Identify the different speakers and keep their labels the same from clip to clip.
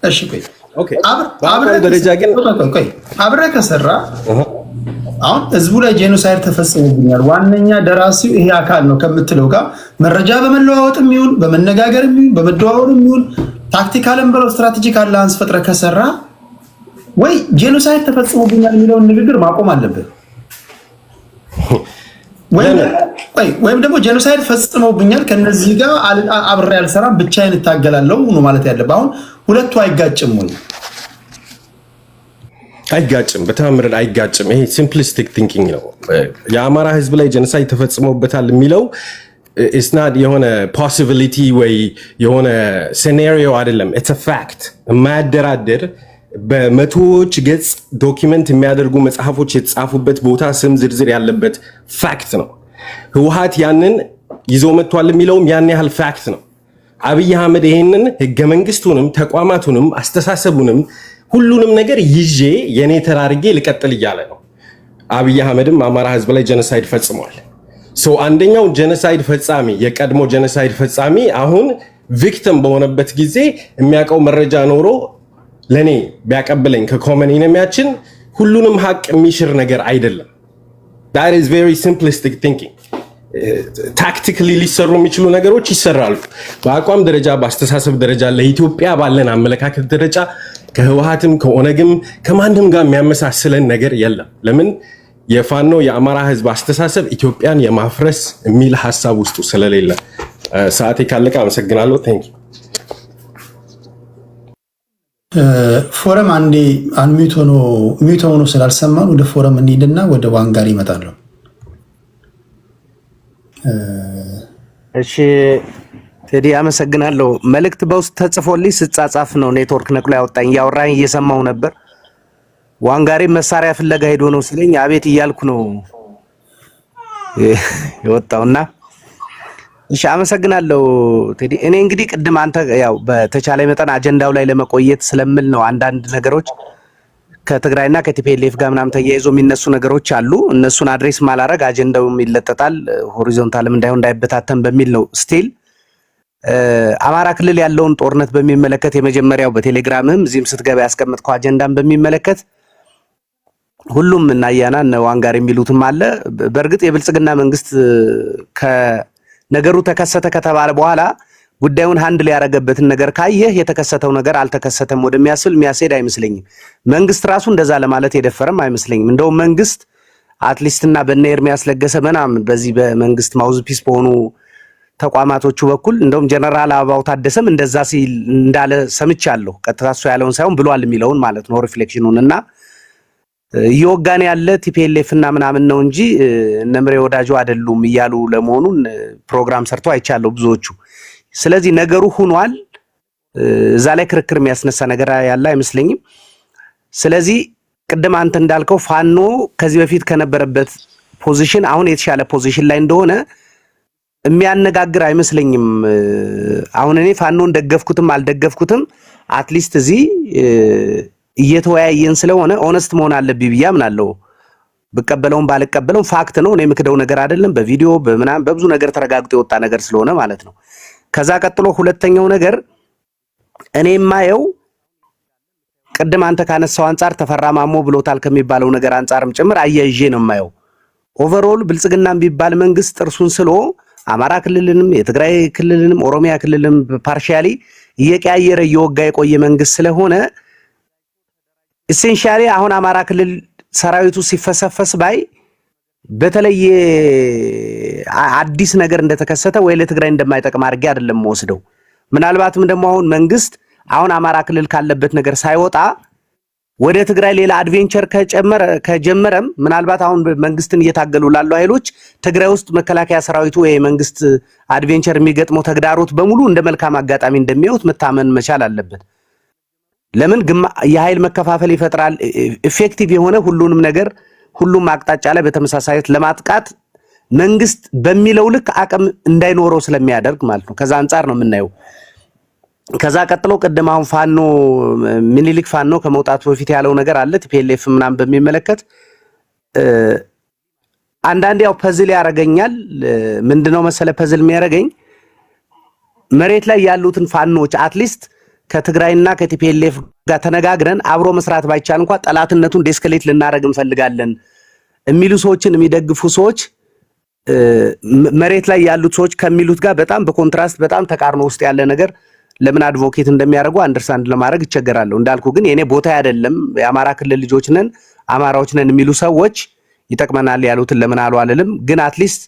Speaker 1: እሺ ቆይ
Speaker 2: ኦኬ አብረ ደረጃ ግን
Speaker 1: ቆይ አብረ ከሰራ አሁን ህዝቡ ላይ ጄኖሳይድ ተፈጽሞብኛል ዋነኛ ደራሲው ይሄ አካል ነው ከምትለው ጋር መረጃ በመለዋወጥም ይሁን በመነጋገርም ይሁን በመደዋወልም ይሁን ታክቲካልም ብለው ስትራቴጂክ አላንስ ፈጥረ ከሰራ ወይ ጄኖሳይድ ተፈጽሞብኛል የሚለውን ንግግር ማቆም አለበት ወይም ደግሞ ጄኖሳይድ ፈጽሞብኛል ከነዚህ ጋር አብሬ አልሰራም ብቻዬን እታገላለሁ ነው ማለት ያለበት አሁን ሁለቱ አይጋጭም ወይ
Speaker 2: አይጋጭም በተአምር አይጋጭም ይሄ ሲምፕሊስቲክ ቲንኪንግ ነው የአማራ ህዝብ ላይ ጄኖሳይድ ተፈጽሞበታል የሚለው it's not የሆነ possibility ወይ የሆነ scenario አይደለም it's a fact ማያደራደር በመቶዎች ገጽ ዶክመንት የሚያደርጉ መጽሐፎች የተጻፉበት ቦታ ስም ዝርዝር ያለበት ፋክት ነው ህወሓት ያንን ይዞ መጥቷል የሚለውም ያን ያህል ፋክት ነው አብይ አህመድ ይሄንን ህገ መንግስቱንም ተቋማቱንም አስተሳሰቡንም ሁሉንም ነገር ይዤ የኔ ተራርጌ ልቀጥል ይያለ ነው አብይ አህመድም አማራ ህዝብ ላይ ጄኖሳይድ ፈጽሟል ሶ አንደኛው ጄኖሳይድ ፈጻሚ የቀድሞ ጄኖሳይድ ፈጻሚ አሁን ቪክቲም በሆነበት ጊዜ የሚያቀው መረጃ ኖሮ ለኔ ቢያቀብለኝ ከኮመን ኢነሚያችን ሁሉንም ሀቅ የሚሽር ነገር አይደለም that is very simplistic thinking ታክቲካሊ ሊሰሩ የሚችሉ ነገሮች ይሰራሉ በአቋም ደረጃ በአስተሳሰብ ደረጃ ለኢትዮጵያ ባለን አመለካከት ደረጃ ከህወሓትም ከኦነግም ከማንም ጋር የሚያመሳስለን ነገር የለም ለምን የፋኖ የአማራ ህዝብ አስተሳሰብ ኢትዮጵያን የማፍረስ የሚል ሐሳብ ውስጡ ስለሌለ ሰዓቴ ካለቀ አመሰግናለሁ ቴንክ
Speaker 1: ፎረም አንዴ ሚውት ሆኖ ስላልሰማን ወደ ፎረም እንሂድና ወደ ዋንጋሪ ይመጣሉ
Speaker 3: እሺ ቴዲ አመሰግናለሁ መልእክት በውስጥ ተጽፎልኝ ስጻጻፍ ነው ኔትወርክ ነቅሎ ያወጣኝ ያወራኝ እየሰማው ነበር ዋንጋሪ መሳሪያ ፍለጋ ሄዶ ነው ሲለኝ አቤት እያልኩ ነው የወጣውና እሺ አመሰግናለሁ ቴዲ እኔ እንግዲህ ቅድም አንተ ያው በተቻለ መጠን አጀንዳው ላይ ለመቆየት ስለምል ነው አንዳንድ ነገሮች ከትግራይና ከቲፒኤልኤፍ ጋር ምናምን ተያይዞ የሚነሱ ነገሮች አሉ እነሱን አድሬስ ማላረግ አጀንዳውም ይለጠጣል ሆሪዞንታልም እንዳይበታተን በሚል ነው ስቲል አማራ ክልል ያለውን ጦርነት በሚመለከት የመጀመሪያው በቴሌግራምም እዚህም ስትገባ ያስቀምጥከው አጀንዳን በሚመለከት ሁሉም እናያና ነው ዋንጋሪ የሚሉትም አለ በእርግጥ የብልጽግና መንግስት ከነገሩ ተከሰተ ከተባለ በኋላ ጉዳዩን ሃንድል ያረጋበትን ነገር ካየህ የተከሰተው ነገር አልተከሰተም ወደሚያስል የሚያስሄድ አይመስለኝም መንግስት ራሱ እንደዛ ለማለት የደፈረም አይመስለኝም እንደው መንግስት አትሊስትና በእነ ኤርሚያስ ለገሰ ምናምን በዚህ በመንግስት ማውዝ ፒስ በሆኑ ተቋማቶቹ በኩል እንደውም ጀነራል አበባው ታደሰም እንደዛ ሲል እንዳለ ሰምቻለሁ ቀጥታ እሱ ያለውን ሳይሆን ብሏል የሚለውን ማለት ነው ሪፍሌክሽኑንና ይወጋን ያለ ቲፒኤልኤፍ እና ምናምን ነው እንጂ እነምሬ ወዳጁ አይደሉም ይያሉ ለመሆኑን ፕሮግራም ሰርተው አይቻለሁ ብዙዎቹ ስለዚህ ነገሩ ሆኗል እዛ ላይ ክርክር የሚያስነሳ ነገር ያለ አይመስለኝም ስለዚህ ቅድም አንተ እንዳልከው ፋኖ ከዚህ በፊት ከነበረበት ፖዚሽን አሁን የተሻለ ፖዚሽን ላይ እንደሆነ የሚያነጋግር አይመስለኝም አሁን እኔ ፋኖን ደገፍኩትም አልደገፍኩትም አትሊስት እዚ እየተወያየን ስለሆነ ኦነስት መሆን አለብኝ ብያምናለሁ በቀበለውን ባልቀበለውን ፋክት ነው እኔ ምክደው ነገር አይደለም በቪዲዮ በመናም በብዙ ነገር ተረጋግጦ የወጣ ነገር ስለሆነ ማለት ነው ከዛ ቀጥሎ ሁለተኛው ነገር እኔ ማየው ቀደም አንተ ካነሳው አንፃር ተፈራማሞ ብሎታል ከሚባለው ነገር አንፃርም ጭምር አያይዤ ነው ማየው ኦቨርኦል ብልጽግናም ቢባል መንግስት ጥርሱን ስሎ አማራ ክልልንም የትግራይ ክልልንም ኦሮሚያ ክልልንም ፓርሻሊ እየቀያየረ እየወጋ የቆየ መንግስት ስለሆነ ኢሴንሻሊ አሁን አማራ ክልል ሰራዊቱ ሲፈሰፈስ ባይ በተለየ አዲስ ነገር እንደተከሰተ ወይ ለትግራይ እንደማይጠቅም አድርጌ አይደለም ወስደው ምናልባትም ደግሞ አሁን መንግስት አሁን አማራ ክልል ካለበት ነገር ሳይወጣ ወደ ትግራይ ሌላ አድቬንቸር ከጀመረም ምናልባት አሁን መንግስትን እየታገሉ ላሉ ኃይሎች ትግራይ ውስጥ መከላከያ ሰራዊቱ ወይ መንግስት አድቬንቸር የሚገጥመው ተግዳሮት በሙሉ እንደ መልካም አጋጣሚ እንደሚያዩት መታመን መቻል አለበት ለምን የኃይል መከፋፈል ይፈጥራል ኢፌክቲቭ የሆነ ሁሉንም ነገር ሁሉም አቅጣጫ ላይ በተመሳሳይት ለማጥቃት መንግስት በሚለው ልክ አቅም እንዳይኖረው ስለሚያደርግ ማለት ነው ከዛ አንፃር ነው የምናየው ከዛ ቀጥሎ ቀደማውን ፋኖ ሚኒሊክ ፋኖ ከመውጣቱ በፊት ያለው ነገር አለ ቲፒኤልኤፍ ምናም በሚመለከት አንዳንድ ያው ፐዝል ያረጋኛል ምንድነው መሰለ ፐዝል የሚያረጋኝ መሬት ላይ ያሉትን ፋኖች አትሊስት ከትግራይና ከቲፒኤልኤፍ ጋር ተነጋግረን አብሮ መስራት ባይቻል እንኳን ጠላትነቱን ዴስከሌት ልናደርግ እንፈልጋለን የሚሉ ሰዎችን የሚደግፉ ሰዎች መሬት ላይ ያሉት ሰዎች ከሚሉት ጋር በጣም በኮንትራስት በጣም ተቃርኖ ውስጥ ያለ ነገር ለምን አድቮኬት እንደሚያደርጉ አንደርስታንድ ለማድረግ ይቸገራለሁ። እንዳልኩ ግን የኔ ቦታ አይደለም። የአማራ ክልል ልጆች ነን አማራዎች ነን የሚሉ ሰዎች ይጠቅመናል ያሉትን ለምን አሉ አልልም። ግን አትሊስት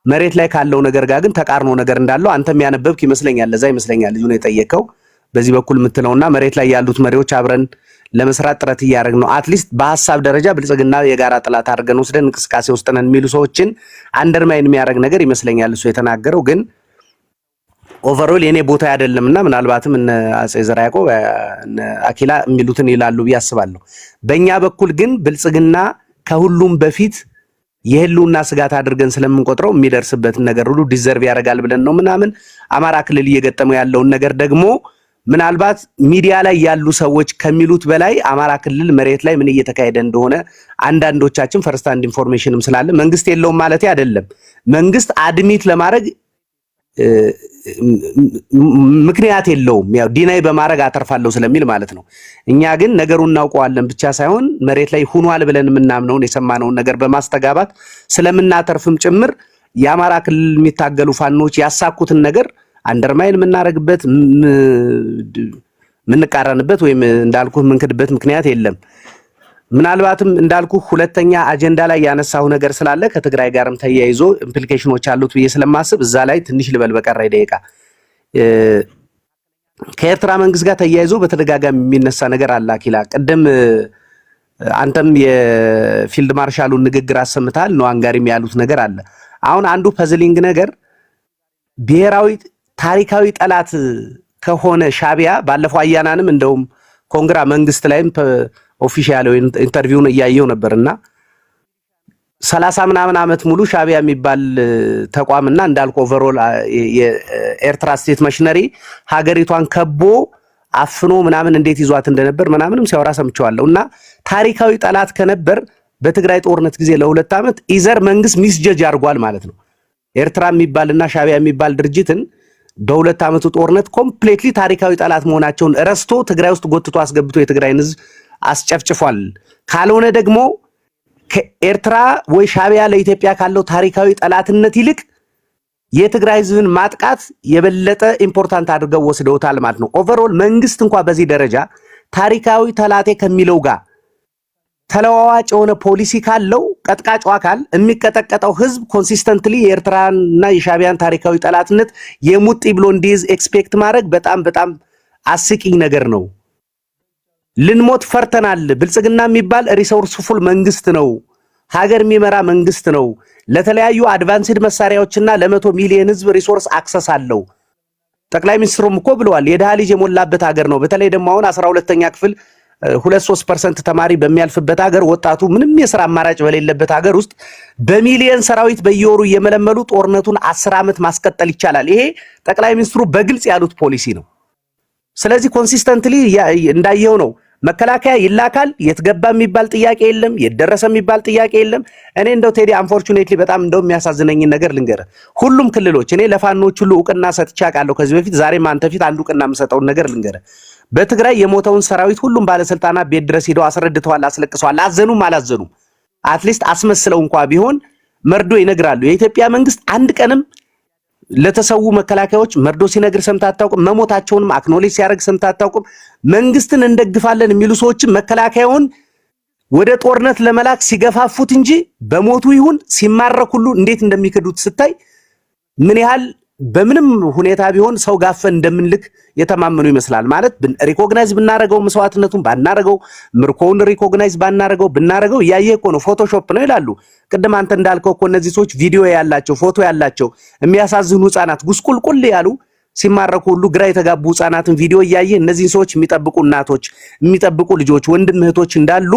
Speaker 3: መሬት ላይ ካለው ነገር ጋር ግን ተቃርኖ ነገር እንዳለው አንተም ያነበብክ ይመስለኛል። ለዛ ይመስለኛል ልጁ ነው የጠየቀው በዚህ በኩል የምትለውና መሬት ላይ ያሉት መሪዎች አብረን ለመስራት ጥረት እያደረግን ነው። አትሊስት በሐሳብ ደረጃ ብልጽግና የጋራ ጥላት አድርገን ወስደን እንቅስቃሴ ውስጥ ነን የሚሉ ሰዎችን አንደርማይን የሚያደርግ ነገር ይመስለኛል እሱ የተናገረው። ግን ኦቨርኦል የኔ ቦታ አይደለምና ምናልባትም እነ አጼ ዘርዓ ያዕቆብ እነ አኪላ የሚሉትን ይላሉ ብዬ አስባለሁ። በእኛ በኩል ግን ብልጽግና ከሁሉም በፊት የህልውና ስጋት አድርገን ስለምንቆጥረው የሚደርስበትን ነገር ሁሉ ዲዘርቭ ያደርጋል ብለን ነው ምናምን። አማራ ክልል እየገጠመው ያለውን ነገር ደግሞ ምናልባት ሚዲያ ላይ ያሉ ሰዎች ከሚሉት በላይ አማራ ክልል መሬት ላይ ምን እየተካሄደ እንደሆነ አንዳንዶቻችን ፈርስት ሃንድ ኢንፎርሜሽንም ስላለ መንግስት የለውም ማለት አይደለም። መንግስት አድሚት ለማድረግ ምክንያት የለውም፣ ያው ዲናይ በማድረግ አተርፋለሁ ስለሚል ማለት ነው። እኛ ግን ነገሩን እናውቀዋለን ብቻ ሳይሆን መሬት ላይ ሆኗል ብለን የምናምነውን የሰማነውን ነገር በማስተጋባት ስለምናተርፍም ጭምር የአማራ ክልል የሚታገሉ ፋኖች ያሳኩትን ነገር አንደርማይን የምናረግበት ምንቃረንበት ወይም እንዳልኩ ምንክድበት ምክንያት የለም። ምናልባትም እንዳልኩ ሁለተኛ አጀንዳ ላይ ያነሳው ነገር ስላለ ከትግራይ ጋርም ተያይዞ ኢምፕሊኬሽኖች አሉት ብዬ ስለማስብ እዛ ላይ ትንሽ ልበል በቀረይ ደቂቃ። ከኤርትራ መንግስት ጋር ተያይዞ በተደጋጋሚ የሚነሳ ነገር አለ። አኪላ ቅድም አንተም የፊልድ ማርሻሉን ንግግር አሰምታል ነው አንጋሪም ያሉት ነገር አለ። አሁን አንዱ ፐዝሊንግ ነገር ብሔራዊ ታሪካዊ ጠላት ከሆነ ሻቢያ ባለፈው አያናንም እንደውም ኮንግራ መንግስት ላይም ኦፊሻል ኢንተርቪውን እያየው ነበርና 30 ምናምን ዓመት ሙሉ ሻቢያ የሚባል ተቋምና እንዳልኩ ኦቨርኦል የኤርትራ ስቴት ማሽነሪ ሀገሪቷን ከቦ አፍኖ ምናምን እንዴት ይዟት እንደነበር ምናምንም ሲያወራ ሰምቻለሁና ታሪካዊ ጠላት ከነበር በትግራይ ጦርነት ጊዜ ለ2 ዓመት ኢዘር መንግስት ሚስጀጅ አድርጓል ማለት ነው። ኤርትራ የሚባልና ሻቢያ የሚባል ድርጅትን በ2 ዓመቱ ጦርነት ኮምፕሊትሊ ታሪካዊ ጠላት መሆናቸውን ረስቶ ትግራይ ውስጥ ጎትቶ አስገብቶ የትግራይን ህዝብ አስጨፍጭፏል። ካልሆነ ደግሞ ከኤርትራ ወይ ሻቢያ ለኢትዮጵያ ካለው ታሪካዊ ጠላትነት ይልቅ የትግራይ ህዝብን ማጥቃት የበለጠ ኢምፖርታንት አድርገው ወስደውታል ማለት ነው። ኦቨርኦል መንግስት እንኳን በዚህ ደረጃ ታሪካዊ ጠላቴ ከሚለው ጋር ተለዋዋጭ የሆነ ፖሊሲ ካለው ቀጥቃጭ አካል የሚቀጠቀጠው ህዝብ ኮንሲስተንትሊ የኤርትራና የሻቢያን ታሪካዊ ጠላትነት የሙጢ ብሎ እንዲይዝ ኤክስፔክት ማድረግ በጣም በጣም አስቂኝ ነገር ነው። ልንሞት ፈርተናል። ብልጽግና የሚባል ሪሶርስፉል መንግስት ነው። ሀገር የሚመራ መንግስት ነው። ለተለያዩ አድቫንስድ መሳሪያዎችና ለ100 ሚሊዮን ህዝብ ሪሶርስ አክሰስ አለው። ጠቅላይ ሚኒስትሩም እኮ ብለዋል የድሃ ልጅ የሞላበት ሀገር ነው። በተለይ ደግሞ አሁን 12ኛ ክፍል 2-3% ተማሪ በሚያልፍበት ሀገር ወጣቱ ምንም የሥራ አማራጭ በሌለበት ሀገር ውስጥ በሚሊዮን ሰራዊት በየወሩ እየመለመሉ ጦርነቱን 10 ዓመት ማስቀጠል ይቻላል። ይሄ ጠቅላይ ሚኒስትሩ በግልጽ ያሉት ፖሊሲ ነው። ስለዚህ ኮንሲስተንትሊ እንዳየው ነው። መከላከያ ይላካል። የትገባ የሚባል ጥያቄ የለም። የደረሰ የሚባል ጥያቄ የለም። እኔ እንደው ቴዲ አንፎርቹኔትሊ በጣም እንደው የሚያሳዝነኝ ነገር ልንገር። ሁሉም ክልሎች እኔ ለፋኖች ሁሉ ዕውቅና ሰጥቼ አውቃለሁ ከዚህ በፊት። ዛሬም አንተ ፊት አንዱ ዕውቅና የምሰጠውን ነገር ልንገር። በትግራይ የሞተውን ሰራዊት ሁሉም ባለስልጣናት ቤት ድረስ ሄደው አስረድተዋል፣ አስለቅሰዋል። አዘኑም አላዘኑም አትሊስት አስመስለው እንኳን ቢሆን መርዶ ይነግራሉ። የኢትዮጵያ መንግስት አንድ ቀንም ለተሰዉ መከላከያዎች መርዶ ሲነግር ሰምተህ አታውቅም። መሞታቸውንም አክኖሌጅ ሲያደርግ ሰምተህ አታውቅም። መንግስትን እንደግፋለን የሚሉ ሰዎችን መከላከያውን ወደ ጦርነት ለመላክ ሲገፋፉት እንጂ በሞቱ ይሁን ሲማረክ ሁሉ እንዴት እንደሚከዱት ስታይ ምን ያህል በምንም ሁኔታ ቢሆን ሰው ጋፈን እንደምንልክ የተማመኑ ይመስላል። ማለት ሪኮግናይዝ ብናረገው መስዋዕትነቱን ባናረገው ምርኮውን ሪኮግናይዝ ባናረገው ብናረገው ያየህ እኮ ነው። ፎቶሾፕ ነው ይላሉ። ቅድም አንተ እንዳልከው እኮ እነዚህ ሰዎች ቪዲዮ ያላቸው ፎቶ ያላቸው የሚያሳዝኑ ህፃናት ጉስቁልቁል ያሉ ሲማረኩ ሁሉ ግራ የተጋቡ ህፃናትን ቪዲዮ እያየ እነዚህ ሰዎች የሚጠብቁ እናቶች የሚጠብቁ ልጆች ወንድም እህቶች እንዳሉ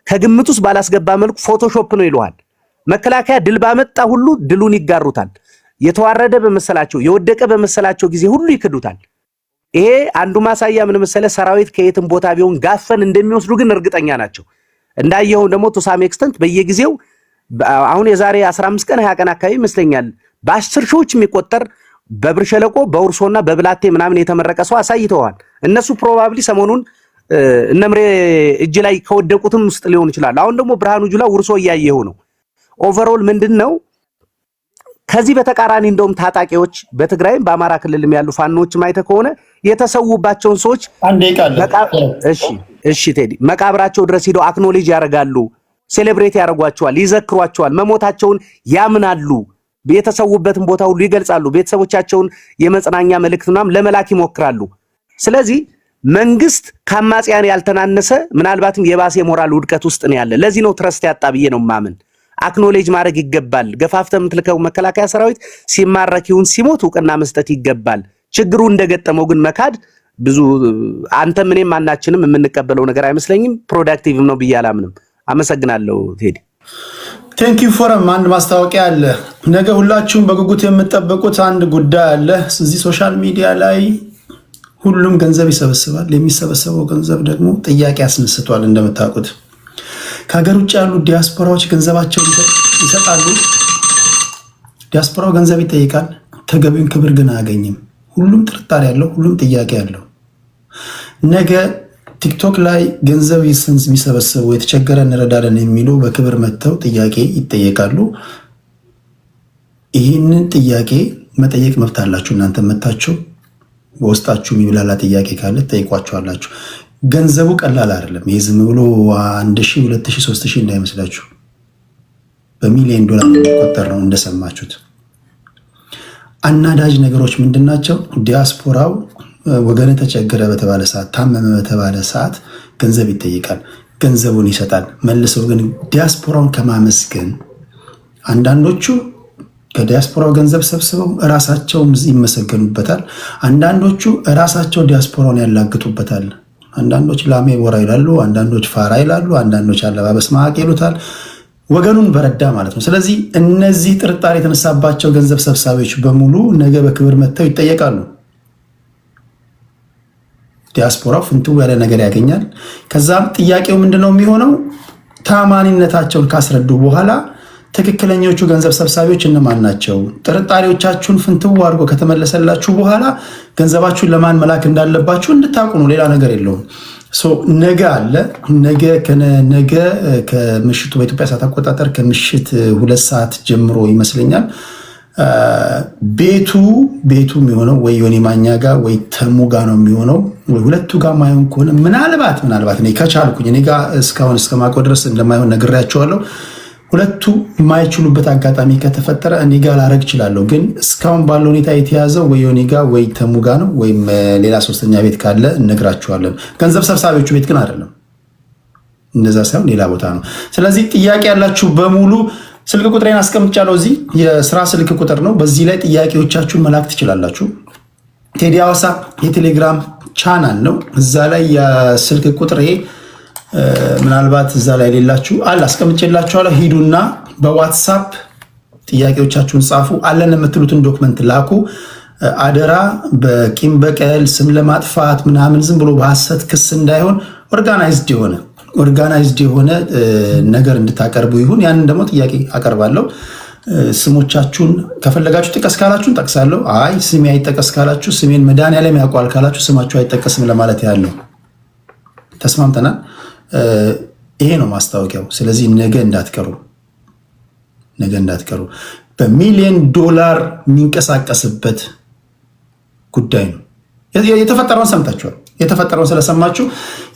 Speaker 3: ከግምት ውስጥ ባላስገባ መልኩ ፎቶሾፕ ነው ይለዋል። መከላከያ ድል ባመጣ ሁሉ ድሉን ይጋሩታል። የተዋረደ በመሰላቸው የወደቀ በመሰላቸው ጊዜ ሁሉ ይክዱታል። ይሄ አንዱ ማሳያ ምን መሰለ፣ ሰራዊት ከየትም ቦታ ቢሆን ጋፈን እንደሚወስዱ ግን እርግጠኛ ናቸው። እንዳየው ደግሞ ቱ ሳም ኤክስተንት በየጊዜው አሁን የዛሬ 15 ቀን 20 ቀን አካባቢ ይመስለኛል በ10 ሺዎች የሚቆጠር በብር ሸለቆ በውርሶና በብላቴ ምናምን የተመረቀ ሰው አሳይተዋል። እነሱ ፕሮባብሊ ሰሞኑን እነምሬ እጅ ላይ ከወደቁትም ውስጥ ሊሆን ይችላል። አሁን ደግሞ ብርሃኑ ጁላ ውርሶ እያየው ነው። ኦቨርኦል ምንድነው? ከዚህ በተቃራኒ እንደውም ታጣቂዎች በትግራይም በአማራ ክልልም ያሉ ፋኖች ማይተ ከሆነ የተሰውባቸውን ሰዎች እሺ ቴዲ መቃብራቸው ድረስ ሄደው አክኖሌጅ ያደርጋሉ፣ ሴሌብሬት ያደርጓቸዋል፣ ይዘክሯቸዋል፣ መሞታቸውን ያምናሉ፣ የተሰውበትን ቦታ ሁሉ ይገልጻሉ፣ ቤተሰቦቻቸውን የመጽናኛ መልእክት ምናምን ለመላክ ይሞክራሉ። ስለዚህ መንግስት ከአማጽያን ያልተናነሰ ምናልባትም የባሰ ሞራል ውድቀት ውስጥ ነው ያለ። ለዚህ ነው ትረስት ያጣ ብዬ ነው ማምን። አክኖሌጅ ማድረግ ይገባል። ገፋፍተህ የምትልከው መከላከያ ሰራዊት ሲማረክ ይሁን ሲሞት እውቅና መስጠት ይገባል። ችግሩ እንደገጠመው ግን መካድ ብዙ አንተ ምንም ማናችንም የምንቀበለው ነገር አይመስለኝም። ፕሮዳክቲቭም ነው ብዬ አላምንም። አመሰግናለሁ ቴዲ።
Speaker 1: ቴንክ ዩ ፎረም። አንድ ማስታወቂያ አለ። ነገ ሁላችሁም በጉጉት የምትጠብቁት አንድ ጉዳይ አለ። እዚህ ሶሻል ሚዲያ ላይ ሁሉም ገንዘብ ይሰበስባል። የሚሰበሰበው ገንዘብ ደግሞ ጥያቄ አስነስቷል። እንደምታውቁት ከሀገር ውጭ ያሉ ዲያስፖራዎች ገንዘባቸውን ይሰጣሉ። ዲያስፖራው ገንዘብ ይጠይቃል። ተገቢውን ክብር ግን አያገኝም። ሁሉም ጥርጣሬ ያለው፣ ሁሉም ጥያቄ ያለው። ነገ ቲክቶክ ላይ ገንዘብ የሚሰበስቡ የተቸገረ እንረዳለን የሚሉ በክብር መጥተው ጥያቄ ይጠየቃሉ። ይህንን ጥያቄ መጠየቅ መብት አላችሁ። እናንተ መታችሁ በውስጣችሁ የሚብላላ ጥያቄ ካለ ትጠይቋቸዋላችሁ። ገንዘቡ ቀላል አይደለም። ይህ ዝም ብሎ 1000፣ 2000፣ 3000 እንዳይመስላችሁ በሚሊዮን ዶላር የሚቆጠር ነው። እንደሰማችሁት አናዳጅ ነገሮች ምንድናቸው? ዲያስፖራው ወገን ተቸገረ በተባለ ሰዓት፣ ታመመ በተባለ ሰዓት ገንዘብ ይጠይቃል። ገንዘቡን ይሰጣል። መልሰው ግን ዲያስፖራውን ከማመስገን አንዳንዶቹ ከዲያስፖራው ገንዘብ ሰብስበው እራሳቸውም ይመሰገኑበታል። አንዳንዶቹ እራሳቸው ዲያስፖራውን ያላግጡበታል። አንዳንዶች ላሜ ቦራ ይላሉ፣ አንዳንዶች ፋራ ይላሉ፣ አንዳንዶች አለባበስ ማቅ ይሉታል። ወገኑን በረዳ ማለት ነው። ስለዚህ እነዚህ ጥርጣሬ የተነሳባቸው ገንዘብ ሰብሳቢዎች በሙሉ ነገ በክብር መጥተው ይጠየቃሉ። ዲያስፖራው ፍንትው ያለ ነገር ያገኛል። ከዛም ጥያቄው ምንድነው የሚሆነው? ታማኒነታቸውን ካስረዱ በኋላ ትክክለኞቹ ገንዘብ ሰብሳቢዎች እነማን ናቸው? ጥርጣሬዎቻችሁን ፍንትው አድርጎ ከተመለሰላችሁ በኋላ ገንዘባችሁን ለማን መላክ እንዳለባችሁ እንድታውቁ ነው። ሌላ ነገር የለውም። ነገ አለ። ነገ ከምሽቱ በኢትዮጵያ ሰዓት አቆጣጠር ከምሽት 2 ሰዓት ጀምሮ ይመስለኛል ቤቱ የሚሆነው ወይ ዮኒ ማኛ ጋር ወይ ተሙ ጋር ነው የሚሆነው። ወይ ሁለቱ ጋር ማይሆን ከሆነ ምናልባት እኔ ከቻልኩኝ እኔ ጋር እስካሁን እስከማውቀው ድረስ እንደማይሆን ነግሬያቸዋለሁ። ሁለቱ የማይችሉበት አጋጣሚ ከተፈጠረ እኔ ጋር ላረግ እችላለሁ። ግን እስካሁን ባለው ሁኔታ የተያዘው ወይ ዮኒ ጋር ወይ ተሙ ጋር ነው፣ ወይም ሌላ ሶስተኛ ቤት ካለ እነግራችኋለን። ገንዘብ ሰብሳቢዎቹ ቤት ግን አይደለም፣ እንደዛ ሳይሆን ሌላ ቦታ ነው። ስለዚህ ጥያቄ ያላችሁ በሙሉ ስልክ ቁጥሬን አስቀምጫለሁ። እዚህ የስራ ስልክ ቁጥር ነው። በዚህ ላይ ጥያቄዎቻችሁን መላክ ትችላላችሁ። ቴዲ ሐዋሳ የቴሌግራም ቻናል ነው። እዛ ላይ የስልክ ቁጥር ምናልባት እዛ ላይ ሌላችሁ አለ አስቀምጬላችኋለሁ። ሂዱና በዋትሳፕ ጥያቄዎቻችሁን ጻፉ። አለን የምትሉትን ዶክመንት ላኩ። አደራ በቂም በቀል ስም ለማጥፋት ምናምን ዝም ብሎ በሐሰት ክስ እንዳይሆን ኦርጋናይዝድ የሆነ ነገር እንድታቀርቡ ይሁን። ያንን ደግሞ ጥያቄ አቀርባለሁ። ስሞቻችሁን ከፈለጋችሁ ጥቀስ ካላችሁን ጠቅሳለሁ። አይ ስሜ አይጠቀስ ካላችሁ ስሜን መድኃኒዓለም ያውቀዋል ካላችሁ ስማችሁ አይጠቀስም ለማለት ያለው ተስማምተናል። ይሄ ነው ማስታወቂያው። ስለዚህ ነገ እንዳትቀሩ። በሚሊዮን ዶላር የሚንቀሳቀስበት ጉዳይ ነው። የተፈጠረውን ሰምታችኋል። የተፈጠረውን ስለሰማችሁ